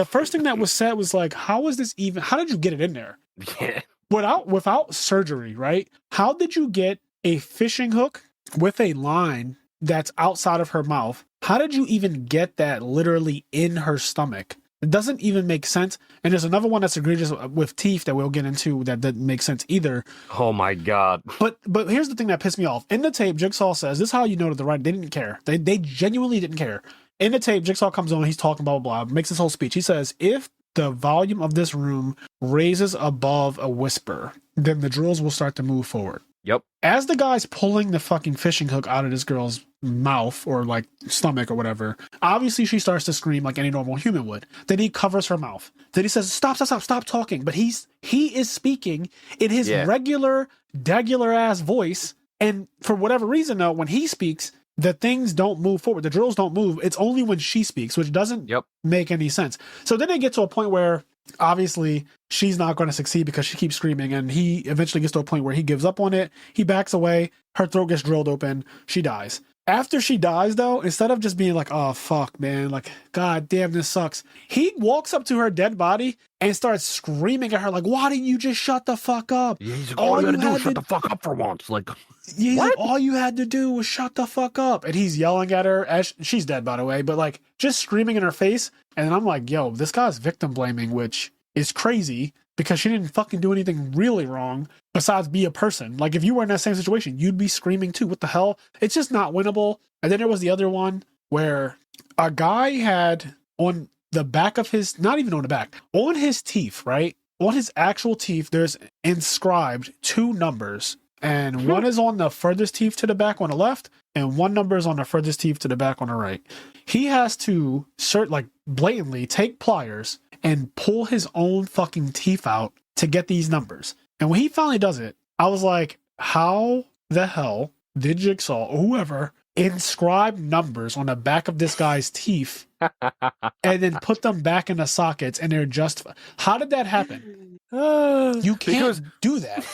first thing that was said was like, how did you get it in there? Yeah. Without surgery, right? How did you get a fishing hook with a line that's outside of her mouth? How did you even get that literally in her stomach? It doesn't even make sense. And there's another one that's egregious with teeth that we'll get into that doesn't make sense either. Oh my God. But here's the thing that pissed me off. In the tape, Jigsaw says, this is how you know that the writing, they didn't care. They genuinely didn't care. In the tape, Jigsaw comes on, he's talking blah, blah, blah, makes this whole speech. He says, if the volume of this room raises above a whisper, then the drills will start to move forward. Yep. As the guy's pulling the fucking fishing hook out of this girl's mouth or like stomach or whatever, obviously she starts to scream like any normal human would. Then he covers her mouth. Then he says, stop talking. But he is speaking in his regular ass voice. And for whatever reason though, when he speaks, the things don't move forward. The drills don't move. It's only when she speaks, which doesn't make any sense. So then they get to a point where obviously she's not going to succeed because she keeps screaming, and he eventually gets to a point where he gives up on it. He backs away. Her throat gets drilled open. She dies. After she dies, though, instead of just being like, "Oh fuck, man," like, "God damn, this sucks," he walks up to her dead body and starts screaming at her like, "Why didn't you just shut the fuck up?" Yeah, he's like, all you gotta do is shut the fuck up for once. Like, he's what? like, "All you had to do was shut the fuck up," and he's yelling at her as she's dead, by the way, but like just screaming in her face. And I'm like, "Yo, this guy's victim blaming," which is crazy because she didn't fucking do anything really wrong besides be a person. Like, if you were in that same situation, you'd be screaming too. What the hell? It's just not winnable. And then there was the other one where a guy had on the back of his, not even on the back, on his teeth, right? On his actual teeth, there's inscribed 2 numbers. And one is on the furthest teeth to the back on the left, and one number is on the furthest teeth to the back on the right. He has to blatantly take pliers and pull his own fucking teeth out to get these numbers. And when he finally does it, I was like, how the hell did Jigsaw or whoever inscribe numbers on the back of this guy's teeth and then put them back in the sockets and they're just... How did that happen? You can't do that.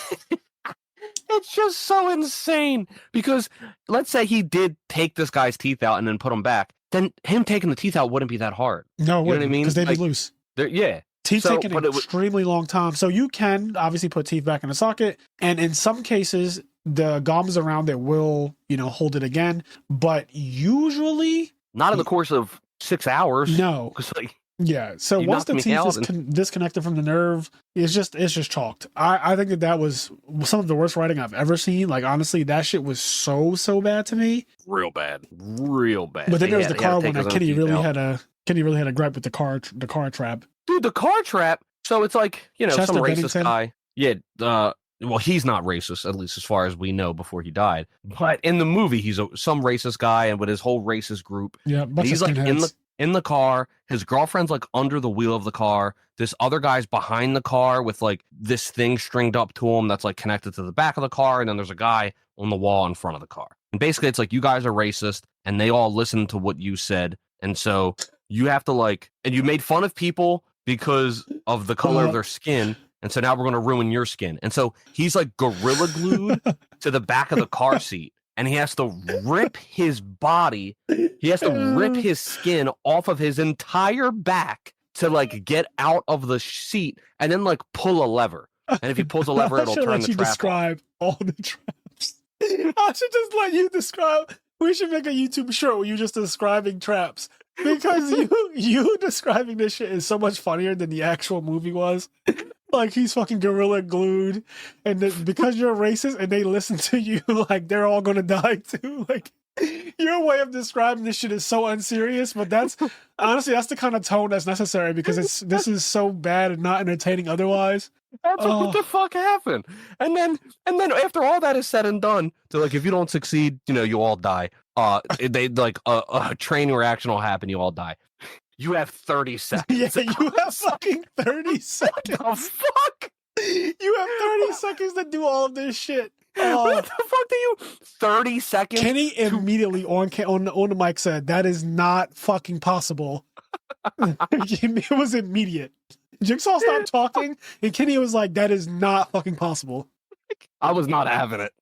It's just so insane because let's say he did take this guy's teeth out and then put them back. Then him taking the teeth out wouldn't be that hard. No, you know what I mean? Because they'd be loose. Yeah. Teeth take an extremely long time. So you can obviously put teeth back in the socket. And in some cases, the gums around it will, hold it again. But usually... Not in the course of 6 hours. No. Yeah. So once the teeth is disconnected from the nerve, it's just chalked. I think that was some of the worst writing I've ever seen. Like, honestly, that shit was so bad to me. Real bad. But then there was the car one that Kenny really had a gripe with the car trap. Dude, the car trap. So it's like, Chester some racist Bennington. guy. Yeah. Well, he's not racist, at least as far as we know before he died. But in the movie, he's some racist guy and with his whole racist group. Yeah. He's like in the car. His girlfriend's like under the wheel of the car. This other guy's behind the car with like this thing stringed up to him that's like connected to the back of the car. And then there's a guy on the wall in front of the car. And basically it's like, you guys are racist and they all listen to what you said. And so you have to and you made fun of people because of the color of their skin. And so now we're going to ruin your skin. And so he's like gorilla glued to the back of the car seat. And he has to rip his body. He has to rip his skin off of his entire back to like get out of the seat and then like pull a lever. And if he pulls a lever, it'll turn the trap describe all the traps. I should just let you describe. We should make a YouTube short where you're just describing traps. Because you describing this shit is so much funnier than the actual movie was. Like, he's fucking gorilla glued, and because you're racist and they listen to you, like, they're all gonna die too. Like, your way of describing this shit is so unserious, but that's honestly the kind of tone that's necessary because this is so bad and not entertaining otherwise. That's what the fuck happened. And then after all that is said and done, they're like, if you don't succeed, you all die. They like a train reaction will happen, you all die. You have 30 seconds. Yeah, you have fucking 30 seconds. What the fuck? You have 30 seconds to do all of this shit. What the fuck do you? 30 seconds? Kenny immediately on the mic said, that is not fucking possible. It was immediate. Jigsaw stopped talking, and Kenny was like, that is not fucking possible. I was not having it.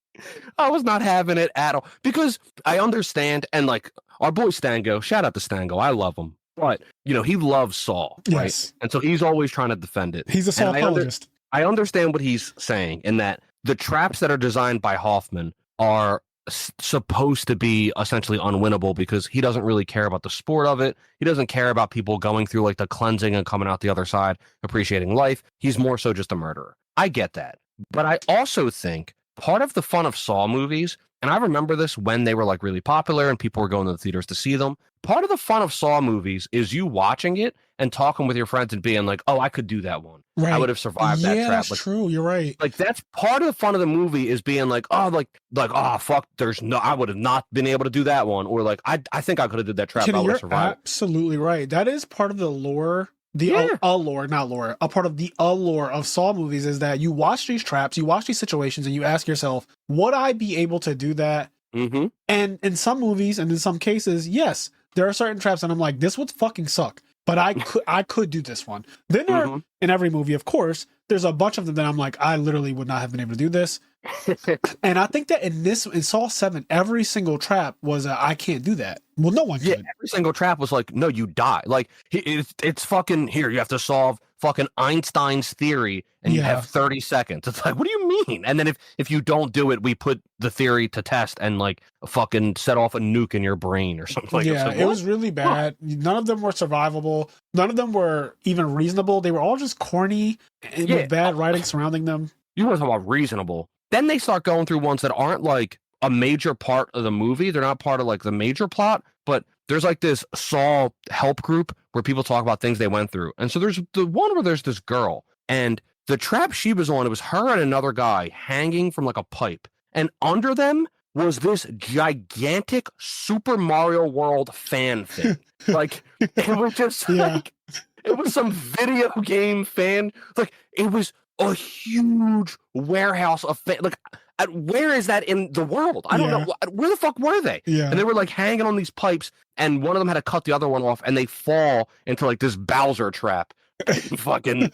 I was not having it at all. Because I understand, and like, our boy Stango, shout out to Stango, I love him. But, he loves Saw, right? Yes. And so he's always trying to defend it. He's a Saw apologist. I understand what he's saying in that the traps that are designed by Hoffman are supposed to be essentially unwinnable because he doesn't really care about the sport of it. He doesn't care about people going through like the cleansing and coming out the other side, appreciating life. He's more so just a murderer. I get that. But I also think part of the fun of Saw movies, and I remember this when they were like really popular and people were going to the theaters to see them. Part of the fun of Saw movies is you watching it and talking with your friends and being like, oh, I could do that one. Right. I would have survived that trap. Yeah, that's true. You're right. Like, that's part of the fun of the movie is being like, oh, oh, fuck, I would have not been able to do that one. Or like, I think I could have did that trap. Kenny, I would have survived. Absolutely right. That is part of the lore. A part of the allure of Saw movies is that you watch these traps, you watch these situations, and you ask yourself, would I be able to do that? Mm-hmm. And in some movies, and in some cases, yes, there are certain traps, and I'm like, this would fucking suck. but I could do this one. Then there, in every movie, of course, there's a bunch of them that I'm like, I literally would not have been able to do this. And I think that in Saw 7, every single trap was I can't do that. Well, no one could. Yeah, every single trap was like, no, you die. Like, it's fucking, here, you have to solve fucking Einstein's theory, and you have 30 seconds. It's like, what do you mean? And then if you don't do it, we put the theory to test and, like, fucking set off a nuke in your brain or something. Like, yeah, it was really bad. None of them were survivable. None of them were even reasonable. They were all just corny and with bad writing surrounding them. You want to talk about reasonable. Then they start going through ones that aren't, like, a major part of the movie. They're not part of, like, the major plot, but there's, like, this Saw help group where people talk about things they went through. And so there's the one where there's this girl, and the trap she was on, it was her and another guy hanging from, like, a pipe. And under them was this gigantic Super Mario World fan thing. Like, it was just, like, it was some video game fan. Like, it was a huge warehouse of like, where is that in the world? I don't know. Where the fuck were they? Yeah. And they were like hanging on these pipes, and one of them had to cut the other one off, and they fall into like this Bowser trap. Fucking.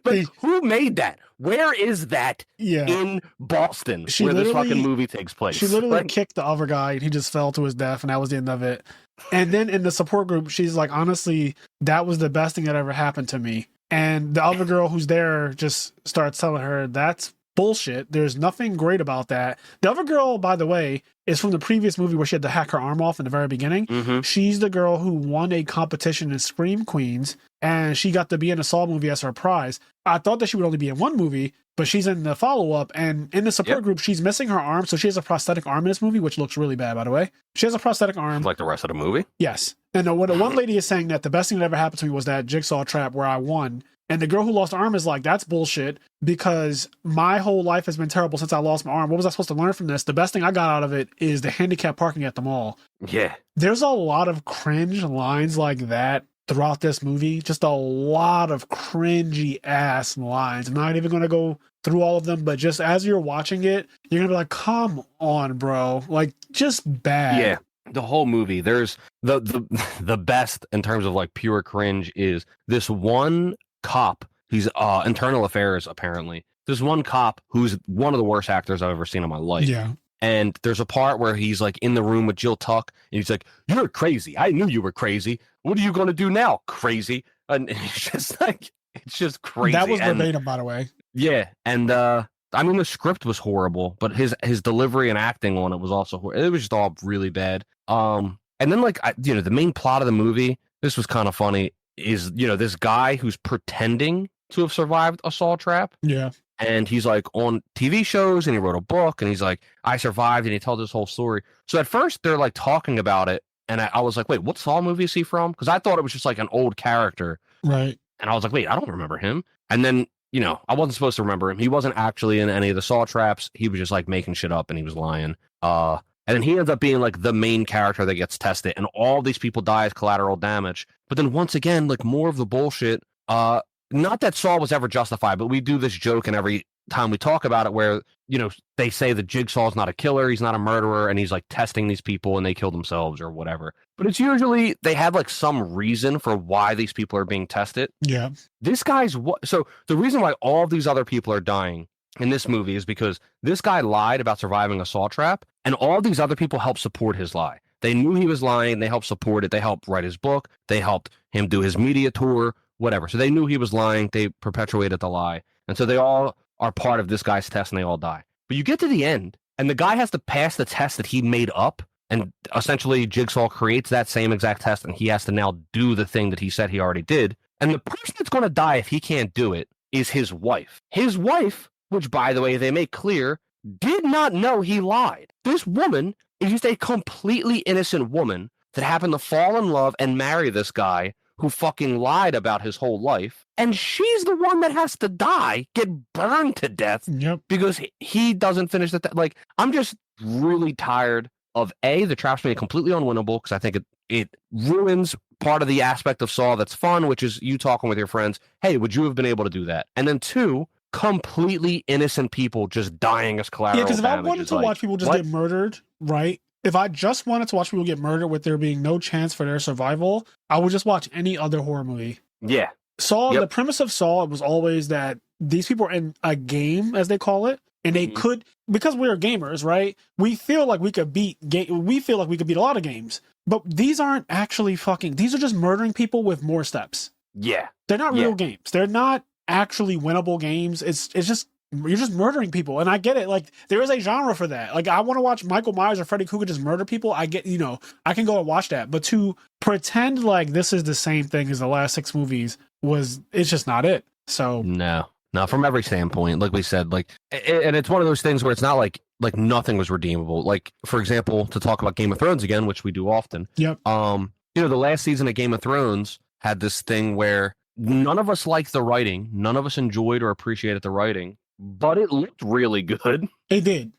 But who made that? Where is that in Boston where this fucking movie takes place? She literally kicked the other guy, and he just fell to his death, and that was the end of it. And then in the support group, she's like, honestly, that was the best thing that ever happened to me. And the other girl who's there just starts telling her, that's bullshit. There's nothing great about that. The other girl, by the way, is from the previous movie where she had to hack her arm off in the very beginning. She's the girl who won a competition in Scream Queens, and she got to be in a Saw movie as her prize. I thought that she would only be in one movie, but she's in the follow-up, and in the support group, she's missing her arm, so she has a prosthetic arm in this movie, which looks really bad, by the way. She has a prosthetic arm. Like the rest of the movie? Yes. And when one lady is saying that the best thing that ever happened to me was that jigsaw trap where I won, and the girl who lost her arm is like, that's bullshit, because my whole life has been terrible since I lost my arm. What was I supposed to learn from this? The best thing I got out of it is the handicap parking at the mall. Yeah. There's a lot of cringe lines like that throughout this movie. Just a lot of cringy ass lines. I'm not even going to go through all of them, but just as you're watching it, you're going to be like, come on, bro. Like, just bad. Yeah. The whole movie, there's the best in terms of like pure cringe is this one cop. He's internal affairs, apparently. This one cop who's one of the worst actors I've ever seen in my life. Yeah. And there's a part where he's like in the room with Jill Tuck, and he's like, "You're crazy. I knew you were crazy. What are you going to do now, crazy?" And it's just like, it's just crazy. That was verbatim, by the way. Yeah. And I mean, the script was horrible, but his delivery and acting on it was also it was just all really bad. And then like the main plot of the movie, this was kind of funny, is this guy who's pretending to have survived a Saw trap. Yeah. And he's like on TV shows, and he wrote a book, and he's like, I survived, and he tells this whole story. So at first they're like talking about it, and I was like, wait, what Saw movie is he from? Because I thought it was just like an old character. Right. And I was like, wait, I don't remember him. And then, I wasn't supposed to remember him. He wasn't actually in any of the Saw traps. He was just like making shit up, and he was lying. And then he ends up being like the main character that gets tested, and all these people die as collateral damage. But then once again, like more of the bullshit. Not that Saw was ever justified, but we do this joke and every time we talk about it where, they say that Jigsaw's not a killer, he's not a murderer, and he's like testing these people and they kill themselves or whatever. But it's usually they have like some reason for why these people are being tested. Yeah. This guy's so the reason why all of these other people are dying in this movie is because this guy lied about surviving a Saw trap, and all these other people helped support his lie. They knew he was lying, they helped support it, they helped write his book, they helped him do his media tour, whatever. So they knew he was lying. They perpetuated the lie. And so they all are part of this guy's test, and they all die. But you get to the end, and the guy has to pass the test that he made up. And essentially, Jigsaw creates that same exact test, and he has to now do the thing that he said he already did. And the person that's going to die if he can't do it is his wife. His wife, which, by the way, they make clear, did not know he lied. This woman is just a completely innocent woman that happened to fall in love and marry this guy who fucking lied about his whole life, and she's the one that has to die, get burned to death, because he doesn't finish the like, I'm just really tired of the traps being completely unwinnable, because I think it ruins part of the aspect of Saw that's fun, which is you talking with your friends, hey, would you have been able to do that? And then 2, completely innocent people just dying as collateral. Yeah, because if I wanted to watch people just get murdered, right? if I just wanted to watch people get murdered with there being no chance for their survival, I would just watch any other horror movie. Yeah. Saw, the premise of Saw was always that these people are in a game, as they call it, and they could, because we're gamers, right? We feel like we could beat a lot of games, but these aren't actually these are just murdering people with more steps. Yeah. They're not real games. They're not actually winnable games. It's just, you're just murdering people. And I get it. Like, there is a genre for that. Like, I want to watch Michael Myers or Freddy Krueger just murder people. I get, I can go and watch that. But to pretend like this is the same thing as the last 6 movies it's just not it. So no, from every standpoint, like we said, like, and it's one of those things where it's not like nothing was redeemable. Like, for example, to talk about Game of Thrones again, which we do often. Yep. The last season of Game of Thrones had this thing where none of us liked the writing, none of us enjoyed or appreciated the writing, but it looked really good. It did.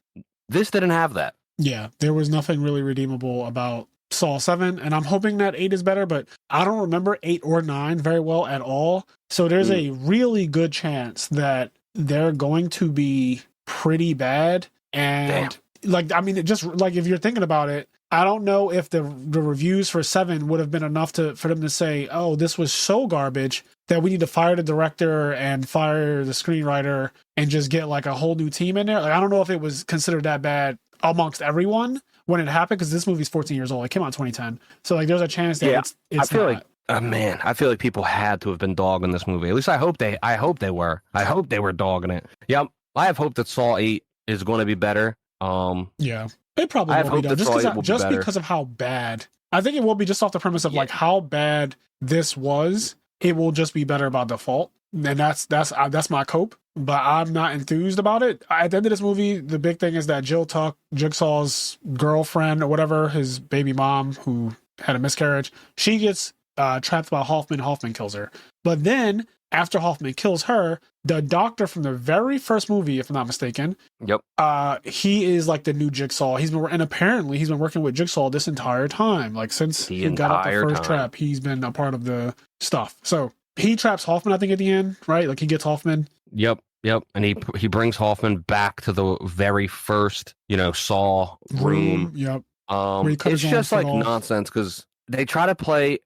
This didn't have that. Yeah, there was nothing really redeemable about Saw 7, and I'm hoping that 8 is better, but I don't remember 8 or 9 very well at all. So there's a really good chance that they're going to be pretty bad. And just like, if you're thinking about it, I don't know if the reviews for 7 would have been enough for them to say, oh, this was so garbage that we need to fire the director and fire the screenwriter and just get like a whole new team in there. Like, I don't know if it was considered that bad amongst everyone when it happened, because this movie's 14 years old. It came out in 2010. So like, there's a chance that it's I feel like people had to have been dogging this movie. At least I hope they were. I hope they were dogging it. Yeah, I have hope that Saw 8 is going to be better. Yeah, it probably will be done. Just because of how bad. I think it will be, just off the premise of like how bad this was. It will just be better by default, and that's my cope. But I'm not enthused about it. At the end of this movie, the big thing is that Jill Tuck, Jigsaw's girlfriend or whatever, his baby mom who had a miscarriage, she gets trapped by Hoffman. Hoffman kills her. But then, after Hoffman kills her, the doctor from the very first movie, if I'm not mistaken, he is like the new Jigsaw. Apparently he's been working with Jigsaw this entire time. Like, since he got up the first trap, he's been a part of the stuff. So he traps Hoffman, I think, at the end, right? Like, he gets Hoffman. Yep. And he brings Hoffman back to the very first, Saw room. Yep. It's just like nonsense, because they try to play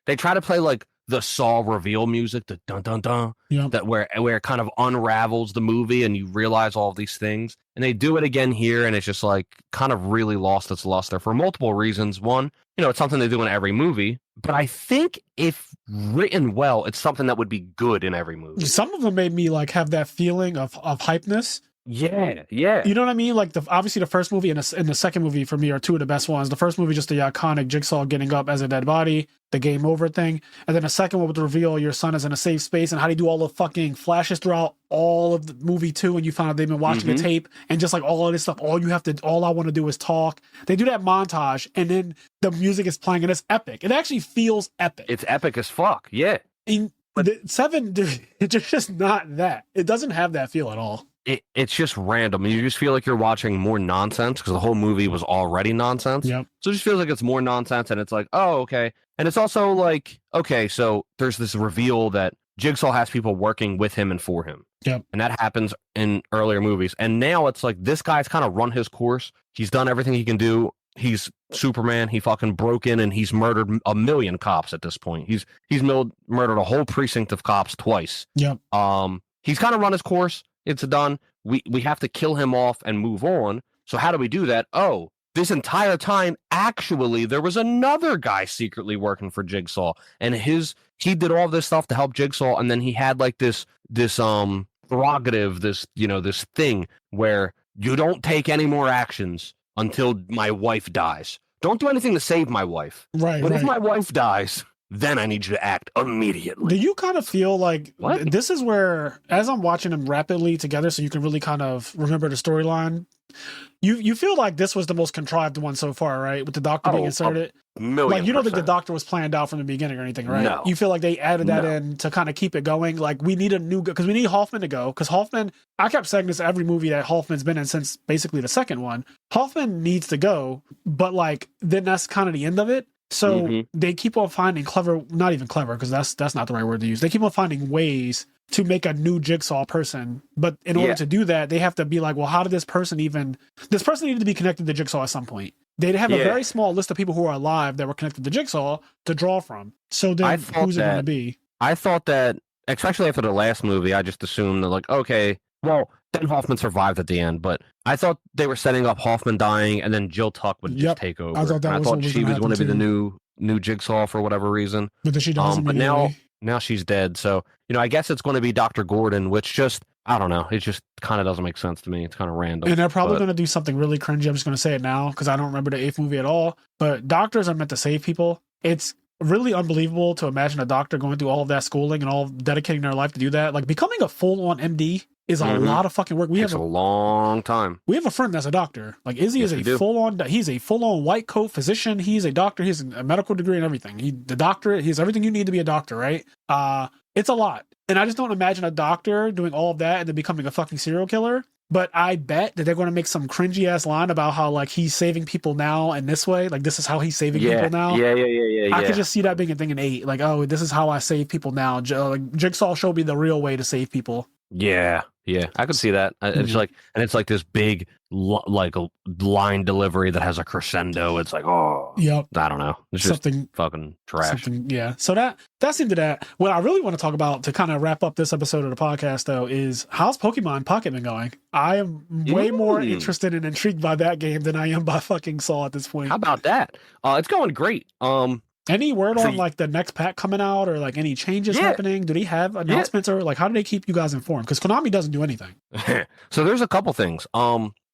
like the Saw reveal music, the dun dun dun, that where it kind of unravels the movie and you realize all of these things. And they do it again here, and it's just like kind of really lost its luster for multiple reasons. One, it's something they do in every movie, but I think if written well, it's something that would be good in every movie. Some of them made me like have that feeling of hypeness. Yeah. You know what I mean? Like, obviously the first movie and the second movie for me are two of the best ones. The first movie, just the iconic Jigsaw getting up as a dead body, the game over thing. And then the second one with the reveal your son is in a safe space, and how they do all the fucking flashes throughout all of the movie 2, and you find out they've been watching a tape, and just like all of this stuff, all I want to do is talk. They do that montage, and then the music is playing, and it's epic. It actually feels epic. It's epic as fuck. Yeah. But 7, it's just not that. It doesn't have that feel at all. It's just random. You just feel like you're watching more nonsense, because the whole movie was already nonsense. Yep. So it just feels like it's more nonsense, and it's like, oh, okay. And it's also like, okay, so there's this reveal that Jigsaw has people working with him and for him. Yep. And that happens in earlier movies. And now it's like, this guy's kind of run his course. He's done everything he can do. He's Superman. He fucking broke in and he's murdered 1 million cops at this point. He's murdered a whole precinct of cops twice. Yep. He's kind of run his course. It's done. We have to kill him off and move on. So how do we do that? Oh, this entire time, actually, there was another guy secretly working for Jigsaw, and he did all this stuff to help Jigsaw, and then he had like this prerogative, this thing where you don't take any more actions until my wife dies. Don't do anything to save my wife. Right. But if my wife dies, then I need you to act immediately. Do you kind of feel like this is where, as I'm watching them rapidly together, so you can really kind of remember the storyline, you feel like this was the most contrived one so far, right? With the doctor being inserted. Like, you don't think the doctor was planned out from the beginning or anything, right? No. You feel like they added that in to kind of keep it going. Like, we need a new, because we need Hoffman to go. Because Hoffman, I kept saying this every movie that Hoffman's been in since basically the second one. Hoffman needs to go, but like, then that's kind of the end of it. So they keep on finding not even clever, because that's not the right word to use. They keep on finding ways to make a new Jigsaw person. But in order to do that, they have to be like, well, how did this person needed to be connected to Jigsaw at some point. They'd have a Yeah. very small list of people who are alive that were connected to Jigsaw to draw from. So then who's it going to be? I thought that, especially after the last movie, I just assumed that, like, okay, well, then Hoffman survived at the end, but I thought they were setting up Hoffman dying and then Jill Tuck would just take over. I thought that was what was she was going to be too. the new Jigsaw for whatever reason. But then she dies but immediately. now she's dead. So, I guess it's going to be Dr. Gordon, which just, I don't know. It just kind of doesn't make sense to me. It's kind of random. And they're probably going to do something really cringy. I'm just going to say it now because I don't remember the 8th movie at all. But doctors are meant to save people. It's really unbelievable to imagine a doctor going through all of that schooling and all dedicating their life to do that. Like becoming a full-on MD is a lot of fucking work. Takes a long time. We have a friend that's a doctor. Like Izzy is a full-on. He's a full-on white coat physician. He's a doctor. He's a medical degree and everything. The doctor. He's everything you need to be a doctor, right? It's a lot, and I just don't imagine a doctor doing all of that and then becoming a fucking serial killer. But I bet that they're going to make some cringy ass line about how like he's saving people now and this way. Like this is how he's saving people now. Yeah. I could just see that being a thing in 8. Like, oh, this is how I save people now. Jigsaw showed me the real way to save people. Yeah, I could see that. It's like, and it's like this big like a line delivery that has a crescendo. It's like, oh, yep. I don't know. It's just fucking trash. So that's into that. What I really want to talk about to kind of wrap up this episode of the podcast, though, is how's Pokemon Pocket been going? I am way more interested and intrigued by that game than I am by fucking Saw at this point. How about that? It's going great. Any word on like the next pack coming out or like any changes happening? Do they have announcements or like how do they keep you guys informed? Because Konami doesn't do anything. So there's a couple things.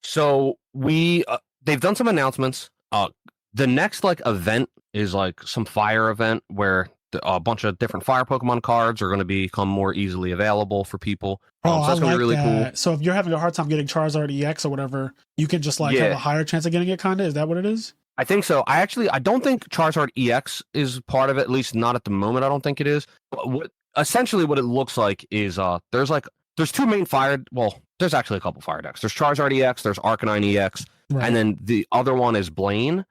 So we they've done some announcements. The next like event is like some fire event where a bunch of different fire Pokemon cards are going to become more easily available for people. So that's going to be really cool. So if you're having a hard time getting Charizard EX or whatever, you can just like have a higher chance of getting it. Kind of, is that what it is? I think so. I don't think Charizard EX is part of it, at least not at the moment. I don't think it is. Essentially what it looks like is there's two main there's actually a couple fire decks. There's Charizard EX, there's Arcanine EX, and then the other one is Blaine.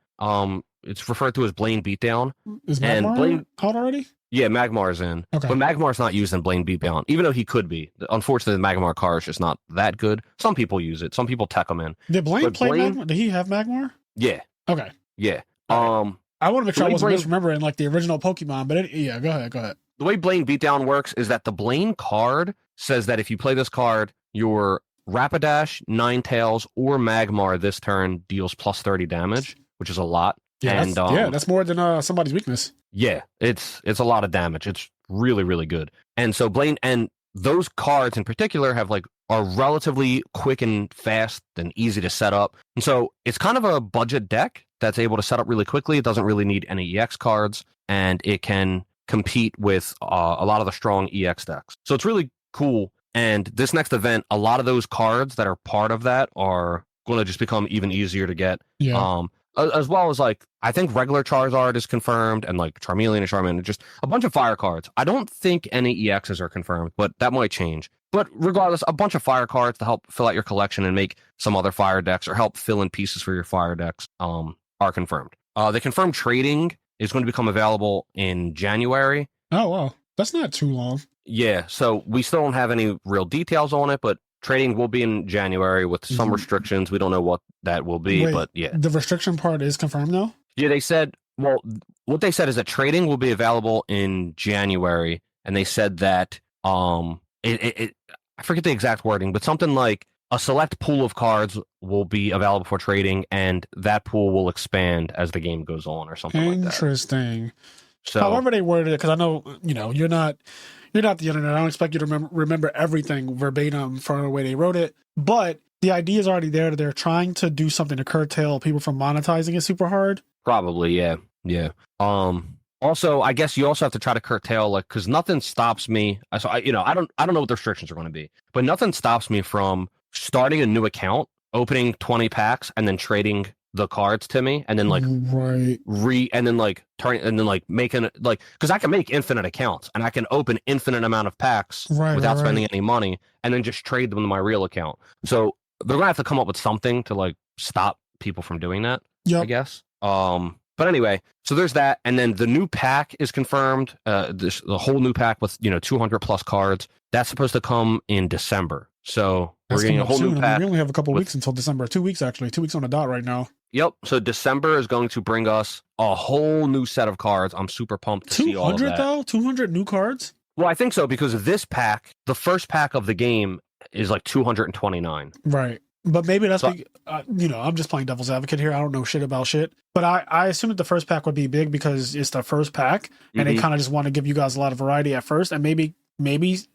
It's referred to as Blaine Beatdown. Is Magmar out already? Yeah, Magmar's in. Okay. But Magmar's not used in Blaine Beatdown, even though he could be. Unfortunately, the Magmar card is just not that good. Some people use it. Some people tech them in. Did Blaine play Magmar? Did he have Magmar? Yeah. Okay. Yeah. I want to make sure I wasn't misremembering like the original Pokemon, but go ahead. The way Blaine Beatdown works is that the Blaine card says that if you play this card, your Rapidash, Ninetales, or Magmar this turn deals plus 30 damage, which is a lot. Yeah, that's more than somebody's weakness. Yeah, it's a lot of damage. It's really, really good. And so Blaine and those cards in particular are relatively quick and fast and easy to set up. And so it's kind of a budget deck that's able to set up really quickly. It doesn't really need any EX cards, and it can compete with a lot of the strong EX decks. So it's really cool. And this next event, a lot of those cards that are part of that are going to just become even easier to get. Yeah. As well as I think regular Charizard is confirmed, and like Charmeleon and Charmander, just a bunch of fire cards. I don't think any EXs are confirmed, but that might change. But regardless, a bunch of fire cards to help fill out your collection and make some other fire decks or help fill in pieces for your fire decks are confirmed. The confirmed trading is going to become available in January. Oh, wow. That's not too long. Yeah, so we still don't have any real details on it, but trading will be in January with some restrictions. We don't know what that will be, but yeah. The restriction part is confirmed, though? Yeah, they said, what they said is that trading will be available in January, and they said that, I forget the exact wording, but something like a select pool of cards will be available for trading, and that pool will expand as the game goes on or something like that. Interesting. So, however they worded it, because I know, you're not the internet. I don't expect you to remember everything verbatim from the way they wrote it, but the idea is already there that they're trying to do something to curtail people from monetizing it super hard. Probably, yeah. Also, I guess you also have to try to curtail, because nothing stops me. So I don't know what the restrictions are going to be, but nothing stops me from starting a new account, opening 20 packs, and then trading the cards to me, and then making it because I can make infinite accounts and I can open infinite amount of packs without spending any money, and then just trade them to my real account. So they're gonna have to come up with something to stop people from doing that. I guess. But anyway, so there's that, and then the new pack is confirmed. The whole new pack with 200 plus cards that's supposed to come in December. So we're getting a whole new pack. We only have a couple weeks until December. 2 weeks actually. 2 weeks on the dot right now. Yep. So December is going to bring us a whole new set of cards. I'm super pumped to see all of 200 that. though? 200 new cards? Well, I think so because this pack, the first pack of the game, is like 229. Right. But maybe that's, So, I'm just playing devil's advocate here. I don't know shit about shit. But I assume that the first pack would be big because it's the first pack. And they kind of just want to give you guys a lot of variety at first. And maybe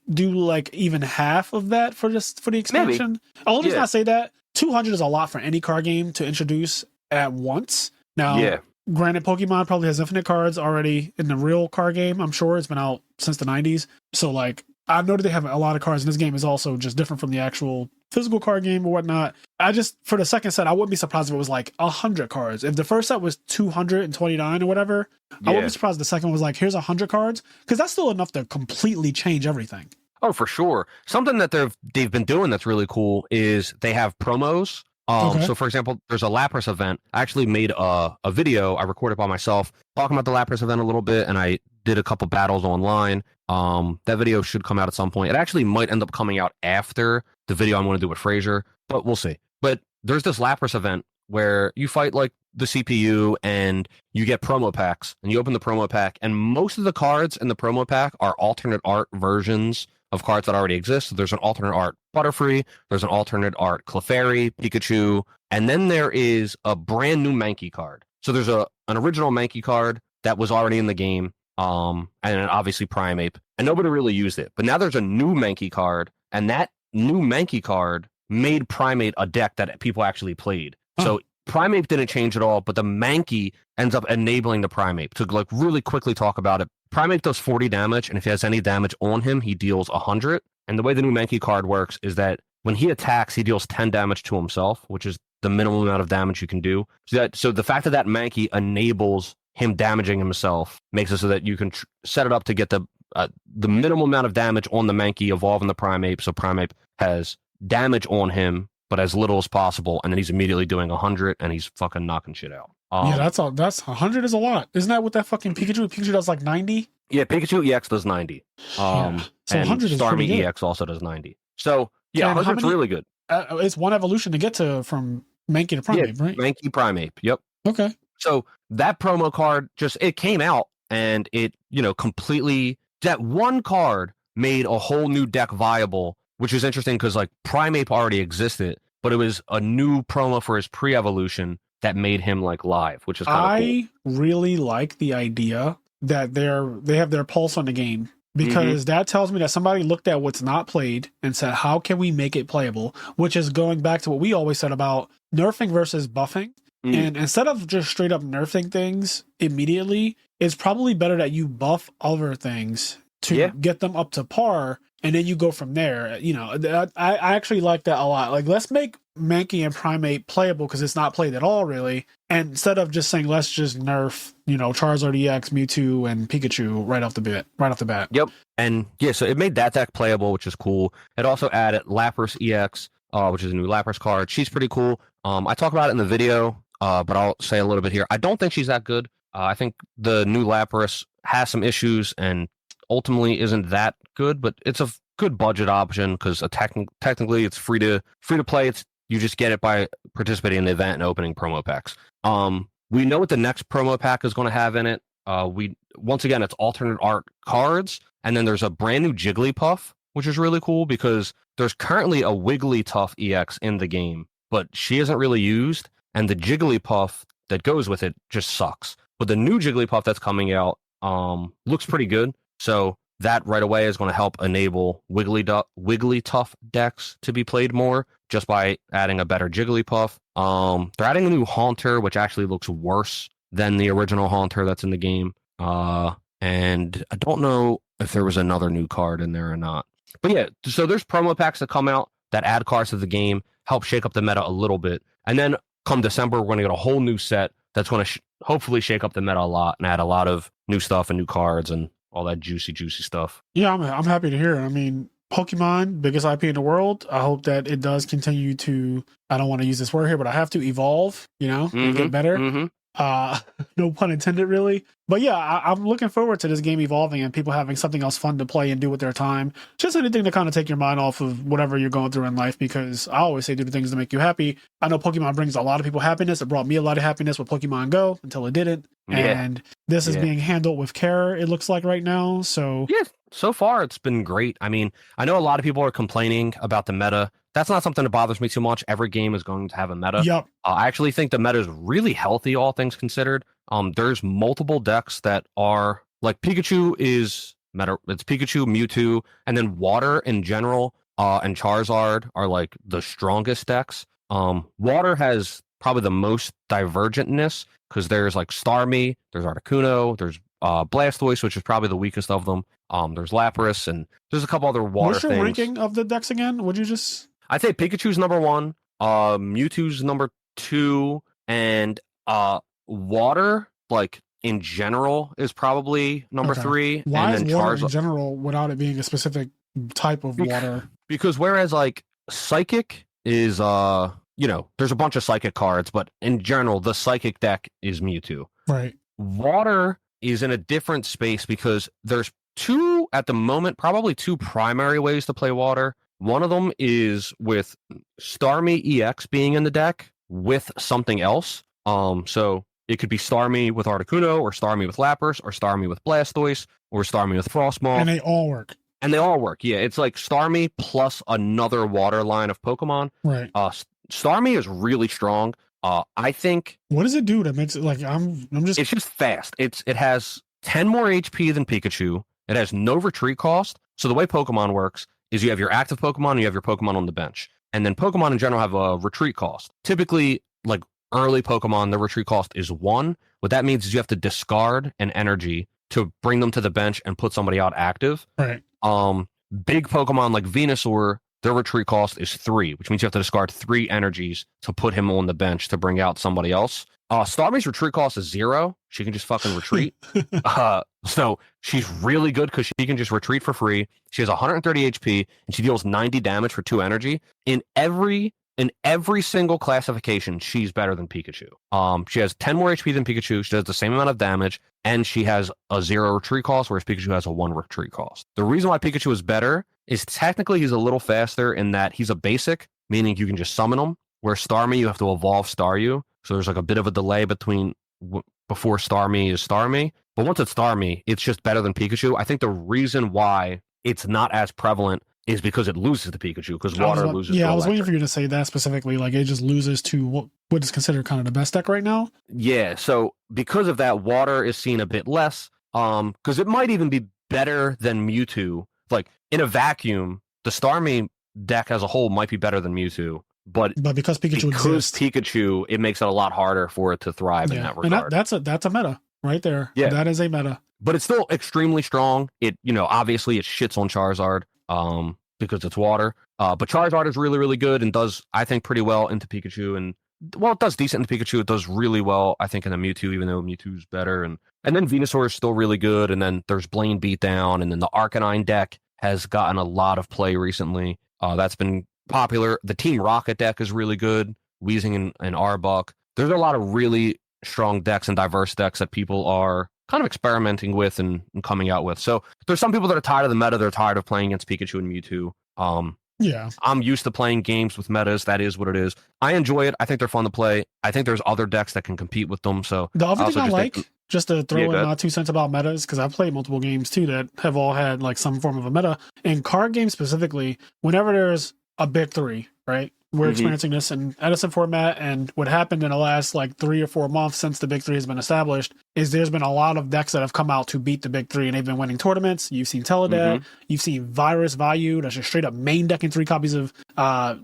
do like even half of that for the expansion. Maybe. Only reason I say that, 200 is a lot for any card game to introduce at once. Now, granted, Pokemon probably has infinite cards already in the real card game. I'm sure it's been out since the 90s. So, like, I know that they have a lot of cards, and this game is also just different from the actual physical card game or whatnot. For the second set, I wouldn't be surprised if it was like 100 cards. If the first set was 229 or whatever, I wouldn't be surprised if the second one was like, here's 100 cards, because that's still enough to completely change everything. Oh, for sure. Something that they've been doing that's really cool is they have promos. So, for example, there's a Lapras event. I actually made a video I recorded by myself talking about the Lapras event a little bit, and I did a couple battles online. That video should come out at some point. It actually might end up coming out after the video I'm going to do with Frazier, but we'll see. But there's this Lapras event where you fight like the CPU and you get promo packs, and you open the promo pack, and most of the cards in the promo pack are alternate art versions of cards that already exist. So there's an alternate art Butterfree, there's an alternate art Clefairy, Pikachu, and then there is a brand new Mankey card. So there's an original Mankey card that was already in the game, and obviously Primeape, and nobody really used it. But now there's a new Mankey card, and that new Mankey card made Primeape a deck that people actually played. So Primeape didn't change at all, but the Mankey ends up enabling the Primeape. To like really quickly talk about it, Primeape does 40 damage, and if he has any damage on him, he deals 100. And the way the new Mankey card works is that when he attacks, he deals 10 damage to himself, which is the minimum amount of damage you can do. So the fact that Mankey enables him damaging himself makes it so that you can set it up to get the minimum amount of damage on the Mankey evolving the Primeape, so Primeape has damage on him, but as little as possible, and then he's immediately doing 100, and he's fucking knocking shit out. That's 100 is a lot. Isn't that what that fucking Pikachu? Pikachu does like 90. Yeah, Pikachu EX does 90. So 100 is Starmie pretty good. EX also does 90. So yeah, 100's really good. It's one evolution to get to from Mankey to Primeape, right? Mankey Primeape. Yep. Okay. So that promo card it came out, and it completely, that one card made a whole new deck viable, which is interesting because like Primeape already existed, but it was a new promo for his pre-evolution that made him like live, which is kind of cool. I really like the idea that they have their pulse on the game, because that tells me that somebody looked at what's not played and said, how can we make it playable? Which is going back to what we always said about nerfing versus buffing. And instead of just straight up nerfing things immediately, it's probably better that you buff other things to get them up to par, and then you go from there. I actually like that a lot. Like, let's make Mankey and Primeape playable because it's not played at all, really. And instead of just saying, let's just nerf, Charizard EX, Mewtwo, and Pikachu right off the bat. Yep. And yeah, so it made that deck playable, which is cool. It also added Lapras EX, which is a new Lapras card. She's pretty cool. I talk about it in the video, but I'll say a little bit here. I don't think she's that good. I think the new Lapras has some issues and ultimately isn't that good, but it's a good budget option because technically it's free to play. You just get it by participating in the event and opening promo packs. We know what the next promo pack is going to have in it. Once again, it's alternate art cards, and then there's a brand new Jigglypuff, which is really cool because there's currently a Wigglytuff EX in the game, but she isn't really used, and the Jigglypuff that goes with it just sucks. But the new Jigglypuff that's coming out looks pretty good, so that right away is going to help enable Wigglytuff decks to be played more just by adding a better Jigglypuff. They're adding a new Haunter, which actually looks worse than the original Haunter that's in the game. And I don't know if there was another new card in there or not. But yeah, so there's promo packs that come out that add cards to the game, help shake up the meta a little bit. And then come December, we're going to get a whole new set that's going to hopefully shake up the meta a lot and add a lot of new stuff and new cards and all that juicy stuff. Yeah, I'm happy to hear. I mean, Pokemon, biggest IP in the world. I hope that it does continue to, I don't want to use this word here, but I have to evolve, and get better. No pun intended, really. But yeah, I'm looking forward to this game evolving and people having something else fun to play and do with their time. Just anything to kind of take your mind off of whatever you're going through in life, because I always say do the things that make you happy. I know Pokemon brings a lot of people happiness. It brought me a lot of happiness with Pokemon Go until it didn't. Yeah. And this is being handled with care, it looks like right now. So Yeah, so far it's been great. I mean, I know a lot of people are complaining about the meta. That's not something that bothers me too much. Every game is going to have a meta. yep. I actually think the meta is really healthy, all things considered. There's multiple decks that are like Pikachu is meta. It's Pikachu, Mewtwo, and then Water in general, and Charizard are like the strongest decks. Water has probably the most divergentness because there's like Starmie, there's Articuno, there's Blastoise, which is probably the weakest of them. There's Lapras, and there's a couple other water What's your things. ranking of the decks again? Would you just... I'd say Pikachu's number 1, Mewtwo's number 2, and Water, like in general, is probably number 3. Why and is then water in general without it being a specific type of water? Because whereas like Psychic is there's a bunch of Psychic cards, but in general, the Psychic deck is Mewtwo. Right. Water is in a different space because there's at the moment, probably two primary ways to play Water. One of them is with Starmie EX being in the deck with something else. So it could be Starmie with Articuno, or Starmie with Lapras, or Starmie with Blastoise, or Starmie with Frostmoth. And they all work. Yeah. It's like Starmie plus another water line of Pokemon. Right. Starmie is really strong. I think. What does it do that makes it like I'm just? It's just fast. It has 10 more HP than Pikachu. It has no retreat cost. So the way Pokemon works is you have your active Pokemon and you have your Pokemon on the bench. And then Pokemon in general have a retreat cost. Typically, like early Pokemon, the retreat cost is 1. What that means is you have to discard an energy to bring them to the bench and put somebody out active. Right. Big Pokemon like Venusaur, their retreat cost is 3, which means you have to discard 3 energies to put him on the bench to bring out somebody else. Starmie's retreat cost is 0. She can just fucking retreat. So she's really good because she can just retreat for free. She has 130 HP and she deals 90 damage for 2 energy. In every single classification, she's better than Pikachu. She has 10 more HP than Pikachu. She does the same amount of damage, and she has a 0 retreat cost, whereas Pikachu has a 1 retreat cost. The reason why Pikachu is better is technically he's a little faster in that he's a basic, meaning you can just summon him, where Starmie, you have to evolve Staryu. So there's like a bit of a delay between before Starmie is Starmie. But once it's Starmie, it's just better than Pikachu. I think the reason why it's not as prevalent is because it loses to Pikachu, because Water loses to I was Electric. waiting for you to say that specifically. Like, it just loses to what is considered kind of the best deck right now. Yeah, so because of that, Water is seen a bit less. Because it might even be better than Mewtwo. Like, in a vacuum, the Starmie deck as a whole might be better than Mewtwo. But because Pikachu exists. Pikachu, it makes it a lot harder for it to thrive in that regard. And that's a meta right there. Yeah. That is a meta. But it's still extremely strong. It, obviously it shits on Charizard because it's water. But Charizard is really, really good and does, I think, pretty well into Pikachu. And, well, it does decent into Pikachu. It does really well, I think, in a Mewtwo, even though Mewtwo's better. And then Venusaur is still really good. And then there's Blaine Beatdown. And then the Arcanine deck has gotten a lot of play recently. That's been popular. The Team Rocket deck is really good. Weezing and Arbok. There's a lot of really strong decks and diverse decks that people are kind of experimenting with and coming out with. So there's some people that are tired of the meta. They're tired of playing against Pikachu and Mewtwo. Yeah. I'm used to playing games with metas. That is what it is. I enjoy it. I think they're fun to play. I think there's other decks that can compete with them. So the other thing I like, just to throw in my 2 cents about metas, because I've played multiple games too that have all had like some form of a meta. In card games specifically, whenever there's a big 3, right? We're experiencing this in Edison format, and what happened in the last like 3 or 4 months since the big 3 has been established is there's been a lot of decks that have come out to beat the big 3, and they've been winning tournaments. You've seen Teledad, you've seen Virus Vayu, that's just straight up main decking 3 copies of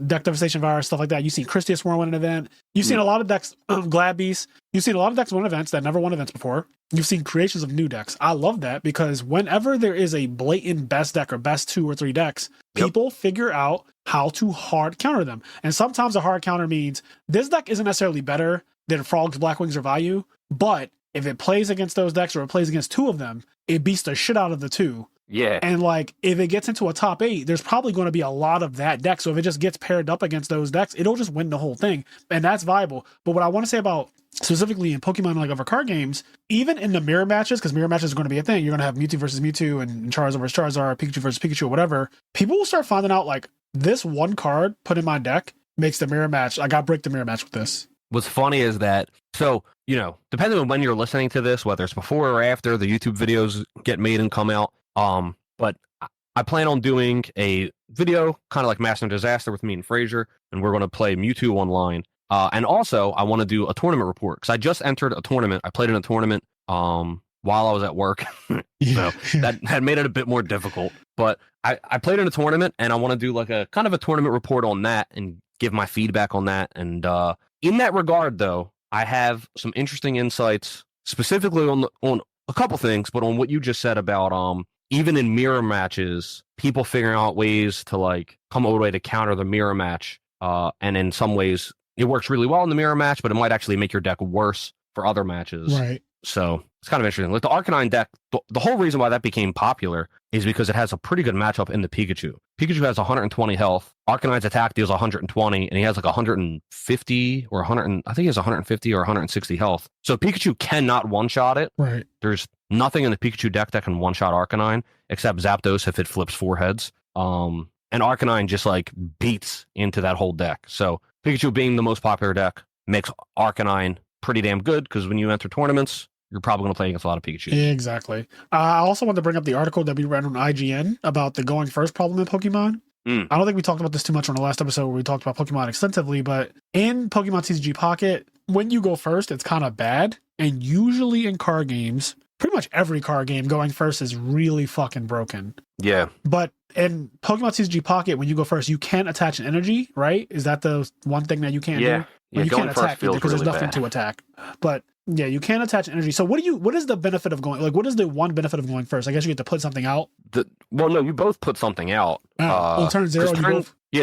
Deck Devastation Virus, stuff like that. You've seen Christia Swarm win an event. You've seen a lot of decks, Glad Beast. You've seen a lot of decks win events that never won events before. You've seen creations of new decks. I love that, because whenever there is a blatant best deck or best 2 or 3 decks, people figure out how to hard counter them. And sometimes a hard counter means this deck isn't necessarily better than Frogs, Blackwings, or Vayu, but if it plays against those decks or it plays against 2 of them, it beats the shit out of the 2. Yeah. And like, if it gets into a top 8, there's probably going to be a lot of that deck. So if it just gets paired up against those decks, it'll just win the whole thing. And that's viable. But what I want to say about specifically in Pokemon, like other card games, even in the mirror matches, because mirror matches are going to be a thing. You're going to have Mewtwo versus Mewtwo and Charizard versus Charizard, Pikachu versus Pikachu, or whatever. People will start finding out like this one card put in my deck makes the mirror match. I got break the mirror match with this. What's funny is that, so, you know, depending on when you're listening to this, whether it's before or after the YouTube videos get made and come out, but I plan on doing a video kind of like Master Disaster with me and Frazier, and we're going to play Mewtwo online. And also, I want to do a tournament report, because I just entered a tournament. I played in a tournament while I was at work, so that made it a bit more difficult. But I played in a tournament, and I want to do like a kind of a tournament report on that and give my feedback on that. And in that regard, though, I have some interesting insights, specifically on a couple things, but on what you just said about even in mirror matches, people figuring out ways to like come up with a way to counter the mirror match. And in some ways, it works really well in the mirror match, but it might actually make your deck worse for other matches. Right. So it's kind of interesting. Like the Arcanine deck, the whole reason why that became popular is because it has a pretty good matchup in the Pikachu. Pikachu has 120 health. Arcanine's attack deals 120, and he has like 150 or 100. I think he has 150 or 160 health. So Pikachu cannot one-shot it. Right. There's nothing in the Pikachu deck that can one-shot Arcanine except Zapdos if it flips 4 heads. And Arcanine just like beats into that whole deck. So Pikachu being the most popular deck makes Arcanine pretty damn good, because when you enter tournaments, you're probably going to play against a lot of Pikachu. Exactly. I also want to bring up the article that we read on IGN about the going first problem in Pokemon. I don't think we talked about this too much on the last episode where we talked about Pokemon extensively, but in Pokemon TCG Pocket, when you go first, it's kind of bad. And usually in card games, pretty much every card game, going first is really fucking broken. Yeah. But in Pokemon TCG Pocket, when you go first, you can't attach an energy, right? Is that the one thing that you can't do? Yeah, you can't attack either because really there's nothing bad to attack. But yeah, you can't attach energy. So what is the benefit of going, like, what is the one benefit of going first? I guess you get to put something out. Well, no, you both put something out. On turn 0,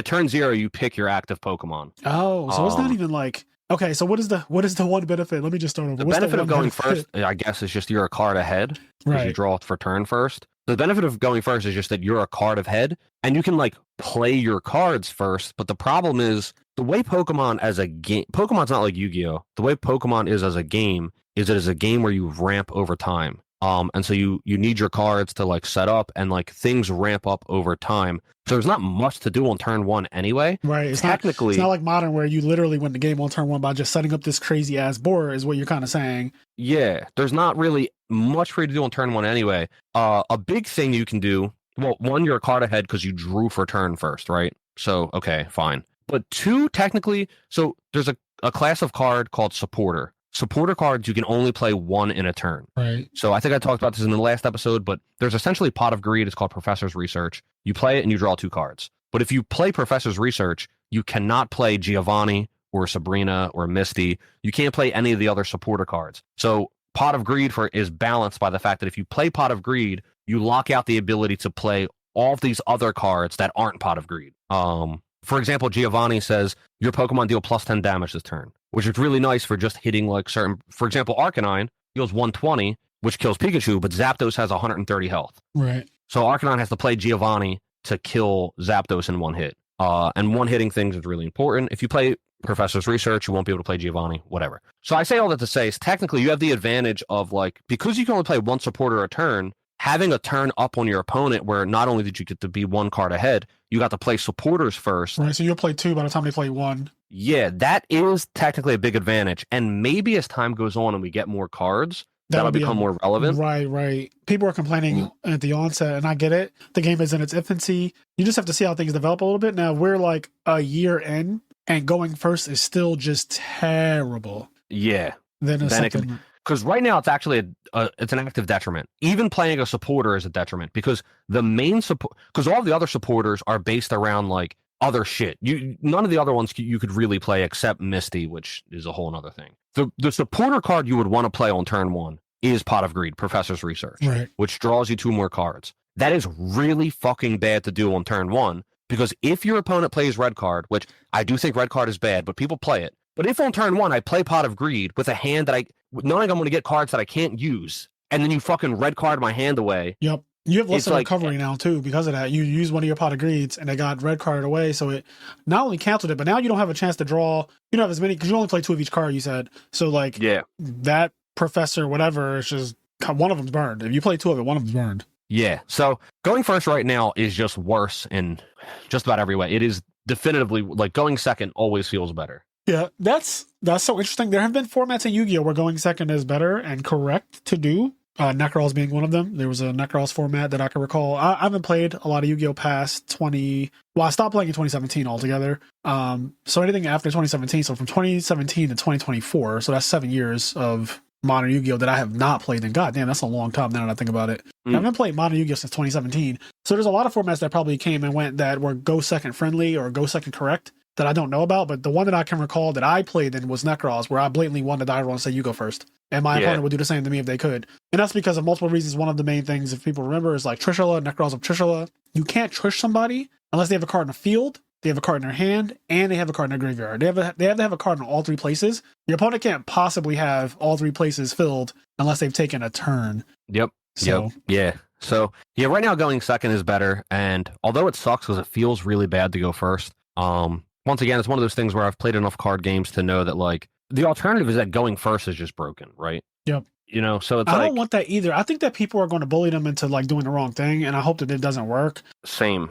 turn 0, you pick your active Pokemon. Oh, so it's not even like, okay, so what is the one benefit? Let me just start over. The benefit of going first, I guess, is just you're a card ahead, because you draw for turn first. The benefit of going first is just that you're a card ahead, and you can like play your cards first. But the problem is the way Pokemon as a game, Pokemon's not like Yu-Gi-Oh! The way Pokemon is as a game is it is a game where you ramp over time. And so you need your cards to like set up, and like things ramp up over time. So there's not much to do on turn 1 anyway. Right. It's not like Modern where you literally win the game on turn 1 by just setting up this crazy ass board, is what you're kind of saying. Yeah. There's not really much for you to do on turn 1 anyway. A big thing you can do, well, 1, you're a card ahead because you drew for turn first, right? So, okay, fine. But 2, technically, so there's a class of card called Supporter. Supporter cards, you can only play 1 in a turn. Right. So I think I talked about this in the last episode, but there's essentially Pot of Greed. It's called Professor's Research. You play it and you draw 2 cards. But if you play Professor's Research, you cannot play Giovanni or Sabrina or Misty. You can't play any of the other supporter cards. So Pot of Greed is balanced by the fact that if you play Pot of Greed, you lock out the ability to play all of these other cards that aren't Pot of Greed. For example, Giovanni says your Pokemon deal plus 10 damage this turn, which is really nice for just hitting like certain. For example, Arcanine deals 120, which kills Pikachu, but Zapdos has 130 health. Right. So Arcanine has to play Giovanni to kill Zapdos in one hit. And one hitting things is really important. If you play Professor's Research, you won't be able to play Giovanni, whatever. So I say all that to say is technically you have the advantage of like, because you can only play 1 supporter a turn, having a turn up on your opponent where not only did you get to be 1 card ahead, you got to play supporters first. Right, so you'll play 2 by the time they play 1. Yeah, that is technically a big advantage. And maybe as time goes on and we get more cards, that'll become more relevant. Right. People are complaining at the onset, and I get it. The game is in its infancy. You just have to see how things develop a little bit. Now, we're like a year in, and going first is still just terrible. Yeah. Then it can, because right now it's actually it's an active detriment. Even playing a supporter is a detriment because the main support, because all of the other supporters are based around like other shit. None of the other ones you could really play except Misty, which is a whole other thing. The supporter card you would want to play on turn 1 is Pot of Greed, Professor's Research, right, which draws you 2 more cards. That is really fucking bad to do on turn 1 because if your opponent plays red card, which I do think red card is bad, but people play it. But if on turn 1 I play Pot of Greed with a hand that knowing I'm going to get cards that I can't use, and then you fucking red card my hand away, yep, You have less it's of like recovery now too because of that. You used one of your pot of greeds and they got red carded away, so it not only canceled it, but now you don't have a chance to draw. You don't have as many because you only play 2 of each card. You said so, like that professor, whatever. It's just one of them's burned. If you play 2 of it, one of them's burned. Yeah. So going first right now is just worse in just about every way. It is definitively like going second always feels better. Yeah, that's so interesting. There have been formats in Yu-Gi-Oh where going second is better and correct to do. Necrolls being one of them. There was a Necrolls format that I can recall. I haven't played a lot of Yu-Gi-Oh past 20. Well, I stopped playing in 2017 altogether. So anything after 2017. So from 2017 to 2024. So that's 7 years of modern Yu-Gi-Oh that I have not played. And goddamn, that's a long time now that I think about it. I haven't played modern Yu-Gi-Oh since 2017. So there's a lot of formats that probably came and went that were go second friendly or go second correct that I don't know about. But the one that I can recall that I played in was Necrolls, where I blatantly won the die roll and said, you go first. And my opponent would do the same to me if they could. And that's because of multiple reasons. One of the main things, if people remember, is like Trishula, Necrolls of Trishula. You can't Trish somebody unless they have a card in the field, they have a card in their hand, and they have a card in their graveyard. They have to have a card in all 3 places. Your opponent can't possibly have all 3 places filled unless they've taken a turn. Yep. Yeah. So, right now going second is better. And although it sucks because it feels really bad to go first, once again, it's one of those things where I've played enough card games to know that, like, the alternative is that going first is just broken, right? Yep. So it's I don't want that either. I think that people are going to bully them into like doing the wrong thing, and I hope that it doesn't work. Same.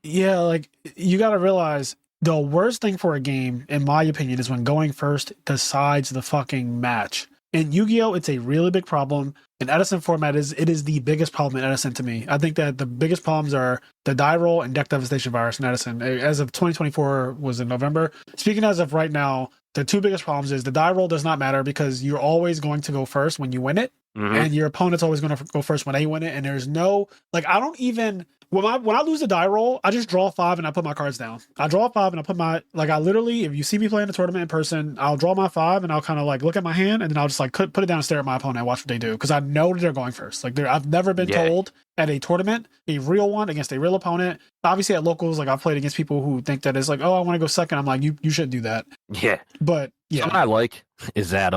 Yeah, like you got to realize the worst thing for a game, in my opinion, is when going first decides the fucking match. In Yu-Gi-Oh, it's a really big problem. In Edison format, it is the biggest problem in Edison to me. I think that the biggest problems are the die roll and deck devastation virus in Edison. As of 2024 was in November. Speaking as of right now, the 2 biggest problems is the die roll does not matter because you're always going to go first when you win it. And your opponent's always going to go first when they win it. And there's no, like, I don't even, when I lose a die roll, I just draw 5 and I put my cards down. I draw 5 and I put my, like, I literally, if you see me playing a tournament in person, I'll draw my 5 and I'll kind of like look at my hand and then I'll just like put it down and stare at my opponent and watch what they do. Cause I know that they're going first. Like I've never been told at a tournament, a real one against a real opponent. Obviously at locals, like I've played against people who think that it's like, oh, I want to go second. I'm like, you shouldn't do that. Yeah. But yeah. Something I like is that,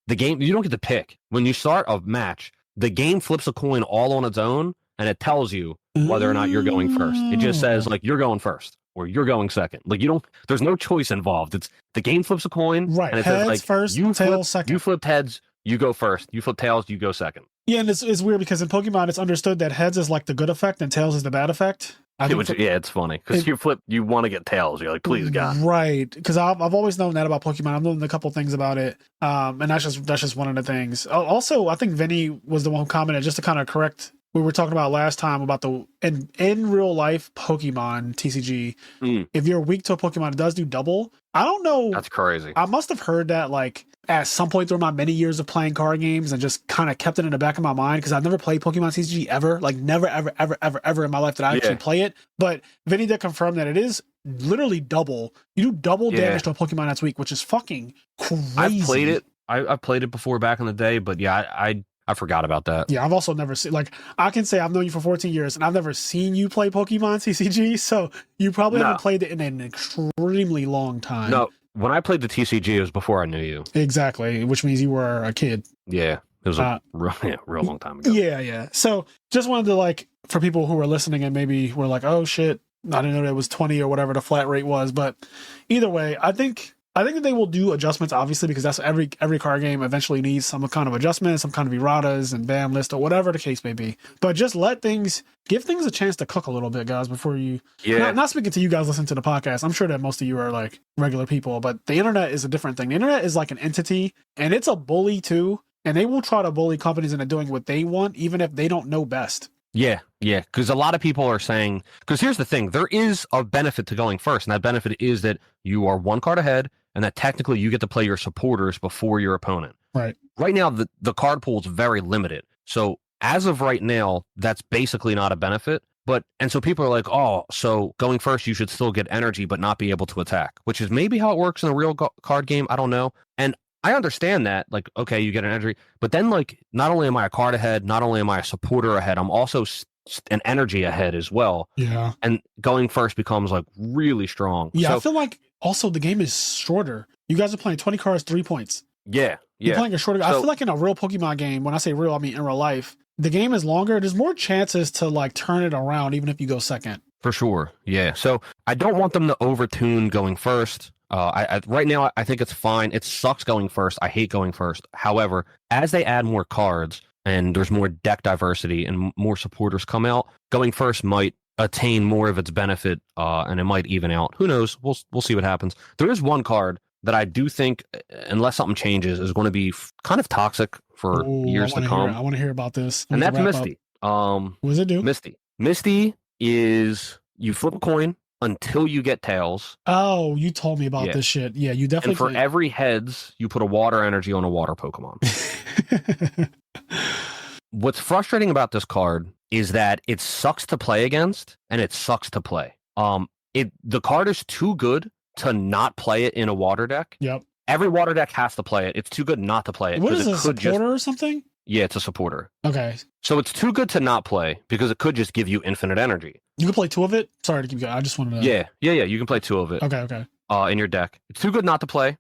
the game, you don't get to pick. When you start a match, the game flips a coin all on its own, and it tells you whether or not you're going first. It just says, like, you're going first, or you're going second. Like, there's no choice involved. It's the game flips a coin, right? And it heads says, like, first, tails second. You flipped heads, you go first. You flip tails, you go second. Yeah, and it's weird because in Pokemon, it's understood that heads is like the good effect and tails is the bad effect. It's funny because you want to get tails. You're like, please God, right? Because I've always known that about Pokemon. I've known a couple things about it, and that's just one of the things. Also, I think Vinny was the one who commented just to kind of correct. We were talking about last time about in real life Pokemon TCG. If you're weak to a Pokemon, it does do double. I don't know. That's crazy. I must have heard that like at some point through my many years of playing card games and just kind of kept it in the back of my mind because I've never played Pokemon TCG ever. Like never, ever in my life did I actually play it. But Vinny did confirm that it is literally double. You do double damage to a Pokemon that's weak, which is fucking crazy. I've played it. I've played it before back in the day, but yeah, I forgot about that. Yeah, I've also never seen, like, I can say I've known you for 14 years and I've never seen you play Pokemon TCG, so you probably haven't played it in an extremely long time. No, when I played the TCG, it was before I knew you. Exactly, which means you were a kid. Yeah, it was a real long time ago. Yeah. So just wanted to, like, for people who are listening and maybe were like, oh shit, I didn't know that it was 20 or whatever the flat rate was, but either way, I think that they will do adjustments, obviously, because that's every card game eventually needs some kind of adjustment, some kind of erratas and ban list or whatever the case may be. But just give things a chance to cook a little bit, guys, before you... Yeah. Not speaking to you guys listening to the podcast. I'm sure that most of you are like regular people, but the internet is a different thing. The internet is like an entity, and it's a bully too, and they will try to bully companies into doing what they want, even if they don't know best. Yeah, because a lot of people are saying... Because here's the thing, there is a benefit to going first, and that benefit is that you are one card ahead, and that technically you get to play your supporters before your opponent. Right. Right now, the card pool is very limited. So as of right now, that's basically not a benefit. And so people are like, oh, so going first, you should still get energy, but not be able to attack, which is maybe how it works in a real card game. I don't know. And I understand that, like, okay, you get an energy, but then, like, not only am I a card ahead, not only am I a supporter ahead, I'm also an energy ahead as well. Yeah. And going first becomes, like, really strong. Yeah, so, I feel like also the game is shorter. You guys are playing 20 cards, 3 points. Yeah. You're playing a shorter... I feel like in a real Pokemon game, when I say real, I mean in real life, the game is longer, there's more chances to like turn it around, even if you go second. For sure. Yeah. So I don't want them to overtune going first. Right now, I think it's fine. It sucks going first. I hate going first. However, as they add more cards and there's more deck diversity and more supporters come out, going first might attain more of its benefit, and it might even out. Who knows? We'll see what happens. There is one card that I do think, unless something changes, is going to be kind of toxic for years to come. I want to hear about this. And that's Misty. What does it do? Misty is you flip a coin until you get tails. Oh, you told me about this shit. Yeah, you definitely. And for every heads, you put a water energy on a water Pokemon. What's frustrating about this card is that it sucks to play against and it sucks to play. The card is too good to not play it in a water deck. Yep. Every water deck has to play it. It's too good not to play it. What is it, a supporter or something? Yeah, it's a supporter. Okay. So it's too good to not play because it could just give you infinite energy. You can play 2 of it? Sorry to keep going. I just wanted to... Yeah. You can play 2 of it. Okay. In your deck. It's too good not to play,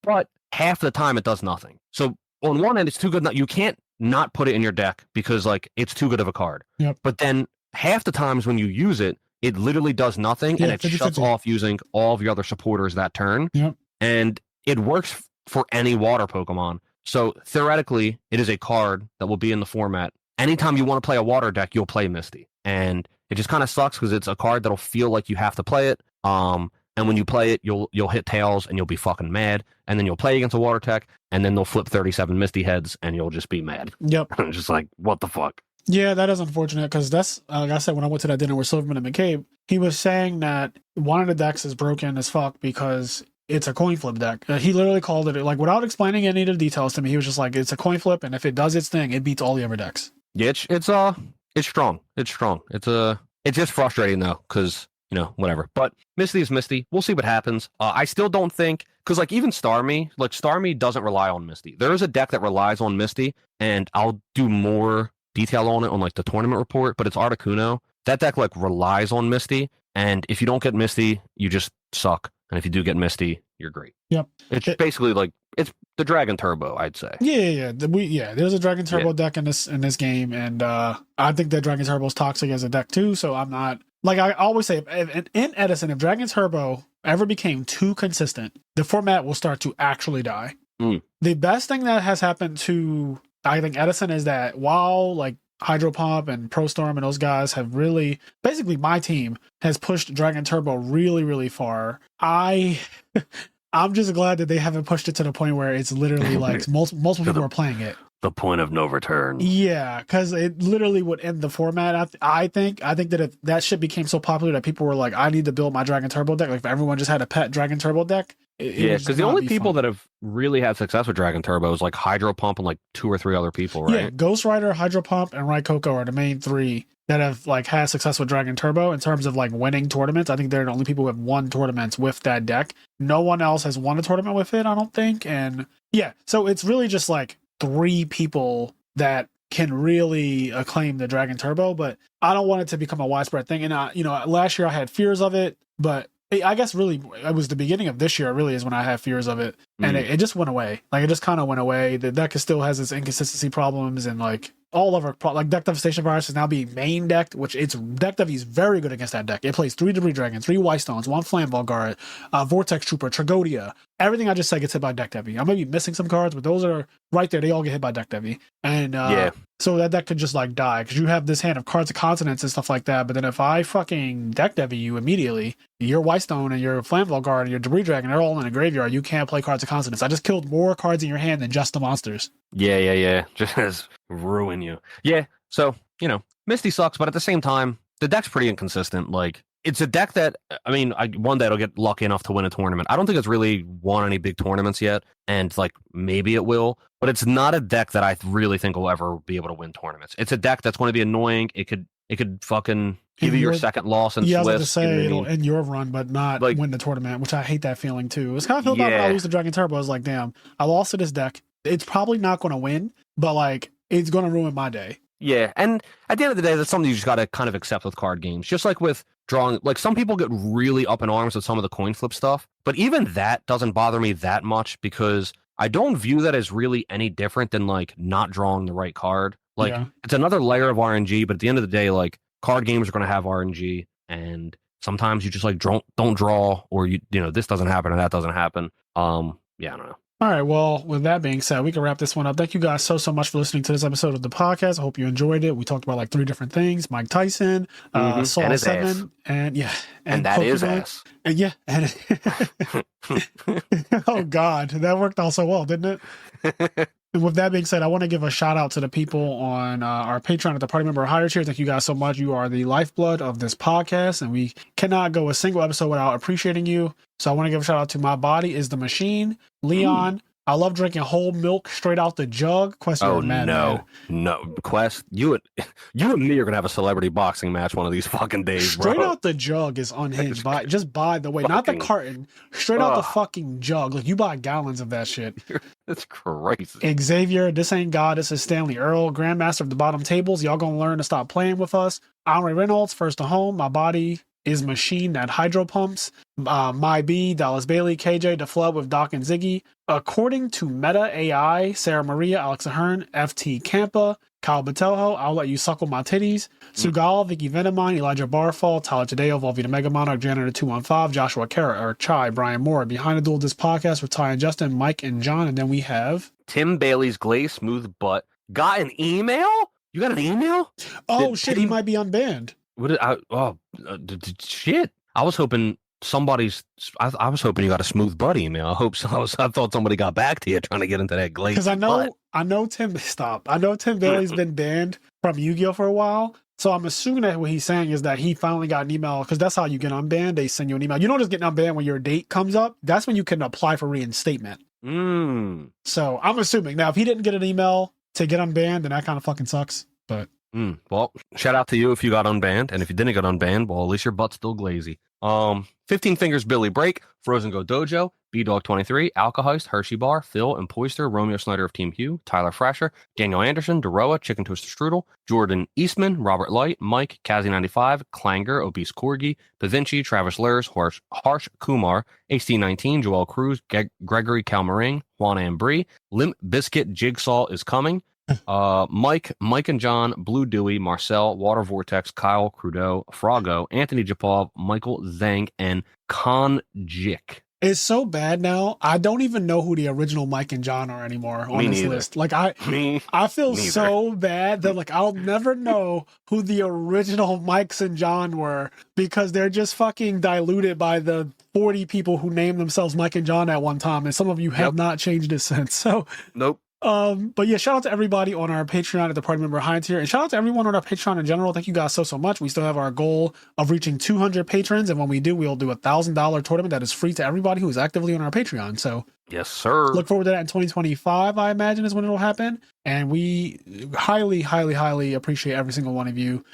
but half the time it does nothing. So on one end, it's too good. You can't not put it in your deck because like it's too good of a card. Yep. But then half the times when you use it, it literally does nothing, and it 50, shuts off using all of your other supporters that turn. Yep. And it works for any water Pokemon. So theoretically, it is a card that will be in the format. Anytime you want to play a water deck, you'll play Misty. And it just kind of sucks because it's a card that'll feel like you have to play it. And when you play it, you'll hit tails and you'll be fucking mad. And then you'll play against a water tech, and then they'll flip 37 Misty heads, and you'll just be mad. Yep. Just like, what the fuck? Yeah, that is unfortunate because that's, like I said, when I went to that dinner with Silverman and McCabe, he was saying that one of the decks is broken as fuck because it's a coin flip deck. He literally called it, like, without explaining any of the details to me, he was just like, it's a coin flip, and if it does its thing, it beats all the other decks. Yeah, it's strong. It's strong. It's just frustrating though, because whatever. But Misty is Misty. We'll see what happens. I still don't think, because like even Starmie doesn't rely on Misty. There is a deck that relies on Misty, and I'll do more detail on it on like the tournament report. But it's Articuno. That deck like relies on Misty, and if you don't get Misty, you just suck. And if you do get Misty, you're great. Yep. It's basically like it's the Dragon Turbo, I'd say. Yeah. There's a Dragon Turbo deck in this game, and I think that Dragon Turbo is toxic as a deck too. So I'm not, like I always say, in Edison, if Dragon Turbo ever became too consistent, the format will start to actually die. The best thing that has happened to, I think, Edison is that while like Hydro Pump and Pro Storm and those guys have really, basically my team has pushed Dragon Turbo really, really far. I'm just glad that they haven't pushed it to the point where it's literally like multiple people are playing it. The point of no return. Yeah, because it literally would end the format. I think that if that shit became so popular that people were like, I need to build my Dragon Turbo deck. Like if everyone just had a pet Dragon Turbo deck. Because the only people that have really had success with Dragon Turbo is like Hydro Pump and like 2 or 3 other people, right? Yeah, Ghost Rider, Hydro Pump, and Raikoko are the main 3 that have like had success with Dragon Turbo in terms of like winning tournaments. I think they're the only people who have won tournaments with that deck. No one else has won a tournament with it, I don't think. And yeah, so it's really just like 3 people that can really acclaim the Dragon Turbo, but I don't want it to become a widespread thing. And last year I had fears of it, but I guess really it was the beginning of this year really is when I had fears of it, and it just went away. Like it just kind of went away. The deck still has its inconsistency problems, and like all of our like deck devastation virus is now being main decked, which it's deck dev is very good against that deck. It plays 3 Debris Dragons, 3 White Stones, 1 Flamval Guard, Vortex Trooper, Tragodia. Everything I just said gets hit by deck devi. I might be missing some cards, but those are right there. They all get hit by deck devi, and so that deck could just like die because you have this hand of Cards of Continents and stuff like that. But then if I fucking deck devi you immediately, your White Stone and your Flamval Guard and your Debris Dragon, they're all in a graveyard. You can't play Cards of Consonance. I just killed more cards in your hand than just the monsters. Yeah. Just ruin you. Yeah. So, Misty sucks, but at the same time, the deck's pretty inconsistent. Like, it's a deck that, one day it'll get lucky enough to win a tournament. I don't think it's really won any big tournaments yet, and like maybe it will, but it's not a deck that I really think will ever be able to win tournaments. It's a deck that's going to be annoying. It could fucking give you your second loss in Swiss. Yeah, I was going to say it'll end your run, but not like, win the tournament, which I hate that feeling too. It's kind of feel about when I lose the Dragon Turbo. I was like, damn, I lost to this deck. It's probably not going to win, but like it's going to ruin my day. Yeah, and at the end of the day, that's something you just got to kind of accept with card games. Just like with drawing, like some people get really up in arms with some of the coin flip stuff, but even that doesn't bother me that much because I don't view that as really any different than like not drawing the right card. Like, Yeah. it's another layer of RNG, but at the end of the day, like, card games are going to have RNG, and sometimes you just like don't draw, or you know, this doesn't happen or that doesn't happen. Yeah, I don't know. All right. Well, with that being said, we can wrap this one up. Thank you guys so much for listening to this episode of the podcast. I hope you enjoyed it. We talked about like 3 different things: Mike Tyson, Saw and his 7, ass. and yeah, And that is Pokemon. ass. And yeah, and oh god, that worked out so well, didn't it? And with that being said, I want to give a shout out to the people on our Patreon at the Party Member Higher Tier. Thank you guys so much. You are the lifeblood of this podcast, and we cannot go a single episode without appreciating you. So I want to give a shout out to My Body is the Machine, Leon. I love drinking whole milk straight out the jug. Quest, you're a madman. No, Quest, you and me are gonna have a celebrity boxing match one of these fucking days, Straight bro. out the jug is unhinged. Just by the way, not the carton. Straight out the fucking jug. Like, you buy gallons of that shit. That's crazy. Xavier, this ain't God. This is Stanley Earl, Grandmaster of the Bottom Tables. Y'all gonna learn to stop playing with us. Henry Reynolds, First to Home. My Body is Machine that hydro pumps. My B, Dallas Bailey, KJ, The Flood with Doc and Ziggy. According to Meta AI, Sarah Maria, Alexa Hearn, FT Campa, Kyle Batelho, I'll Let You Suckle My Titties, Sugal, Vicky Venamine, Elijah Barfall, Tyler Tadeo, Volvita Mega Monarch, Janitor 215, Joshua Carrot, or Chai, Brian Moore. Behind the Duel This Podcast with Ty and Justin, Mike and John, and then we have Tim Bailey's Glaze Smooth Butt got an email. You got an email? Oh shit, he might be unbanned. What did I? Oh shit! I was hoping somebody's. I was hoping you got a smooth butt email. I hope so. I thought somebody got back to you trying to get into that glaze. Because I know Tim. Stop. I know Tim Bailey's been banned from Yu-Gi-Oh for a while. So I'm assuming that what he's saying is that he finally got an email, because that's how you get unbanned. They send you an email. You don't just get unbanned when your date comes up. That's when you can apply for reinstatement. So I'm assuming now if he didn't get an email to get unbanned, then that kind of fucking sucks. But well, shout out to you if you got unbanned, and if you didn't get unbanned, well, at least your butt's still glazy. 15 Fingers Billy Break, Frozen Go Dojo, B-Dog 23, Alkaheist, Hershey Bar, Phil and Poister, Romeo Snyder of Team Hugh, Tyler Frasher, Daniel Anderson, Deroa, Chicken Toaster Strudel, Jordan Eastman, Robert Light, Mike, Kazi95, Clanger, Obese Corgi, Pavinci, Travis Lurs, Harsh Kumar, HD19, Joel Cruz, Gregory Calmaring, Juan Ambry, Limp Biscuit Jigsaw is coming, Mike and John, Blue Dewey, Marcel, Water Vortex, Kyle, Crudeau, Froggo, Anthony Japov, Michael Zhang, and Konjik. it's so bad now. I don't even know who the original Mike and John are anymore on this list. Like I feel so bad that like I'll never know who the original Mikes and John were, because they're just fucking diluted by the 40 people who named themselves Mike and John at one time, and some of you have not changed it since. So nope. But yeah, shout out to everybody on our Patreon at the Party Member High Tier, and shout out to everyone on our Patreon in general. Thank you guys so much. We still have our goal of reaching 200 patrons, and when we do, we'll do $1,000 tournament that is free to everybody who is actively on our Patreon. So yes, sir. Look forward to that in 2025, I imagine, is when it'll happen. And we highly appreciate every single one of you.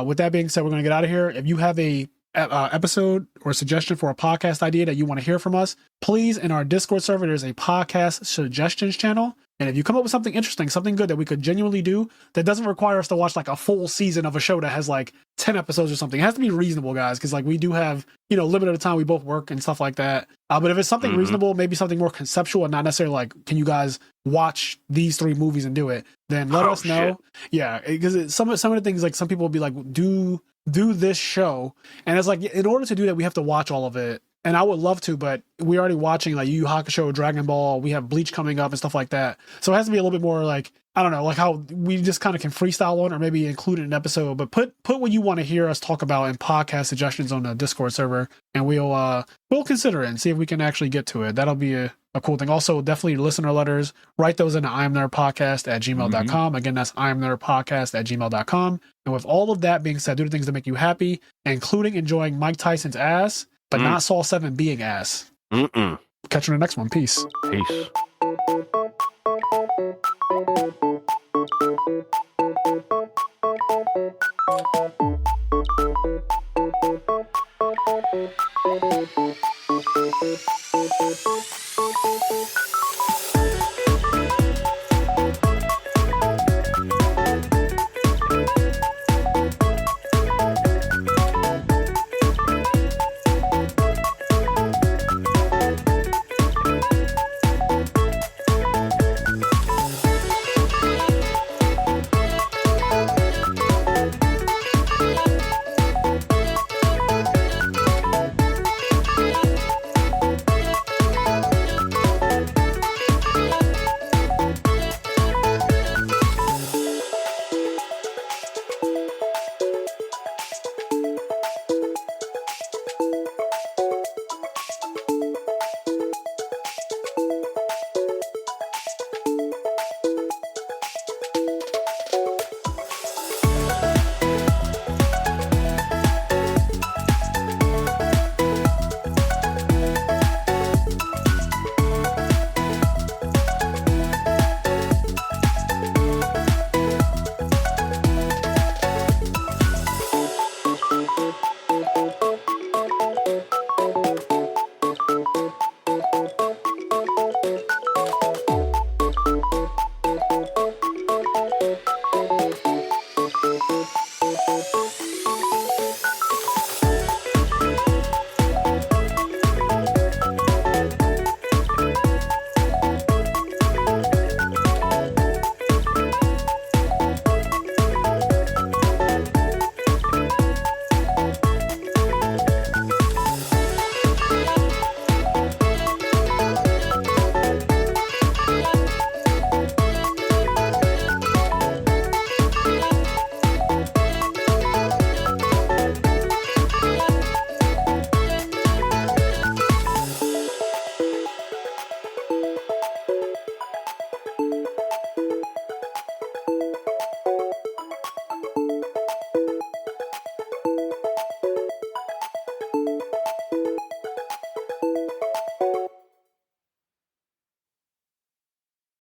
With that being said, we're going to get out of here. If you have a episode or suggestion for a podcast idea that you want to hear from us, please, in our Discord server, there's a podcast suggestions channel. And if you come up with something interesting, something good that we could genuinely do, that doesn't require us to watch like a full season of a show that has like 10 episodes or something. It has to be reasonable, guys, because like we do have, limited time. We both work and stuff like that. But if it's something reasonable, maybe something more conceptual and not necessarily like, can you guys watch these 3 movies and do it? Then let us know. Shit. Yeah, because some of the things, like some people will be like, do this show. And it's like, in order to do that, we have to watch all of it. And I would love to, but we're already watching like Yu Yu Hakusho, Dragon Ball. We have Bleach coming up and stuff like that. So it has to be a little bit more like, I don't know, like how we just kind of can freestyle on, or maybe include it in an episode. But put what you want to hear us talk about in podcast suggestions on the Discord server, and we'll consider it and see if we can actually get to it. That'll be a cool thing. Also, definitely listener letters. Write those into imnerdpodcast at gmail.com. Again, that's imnerdpodcast at gmail.com. And with all of that being said, do the things that make you happy, including enjoying Mike Tyson's ass, but not Saw 7 being ass. Catch you in the next one. Peace. Peace.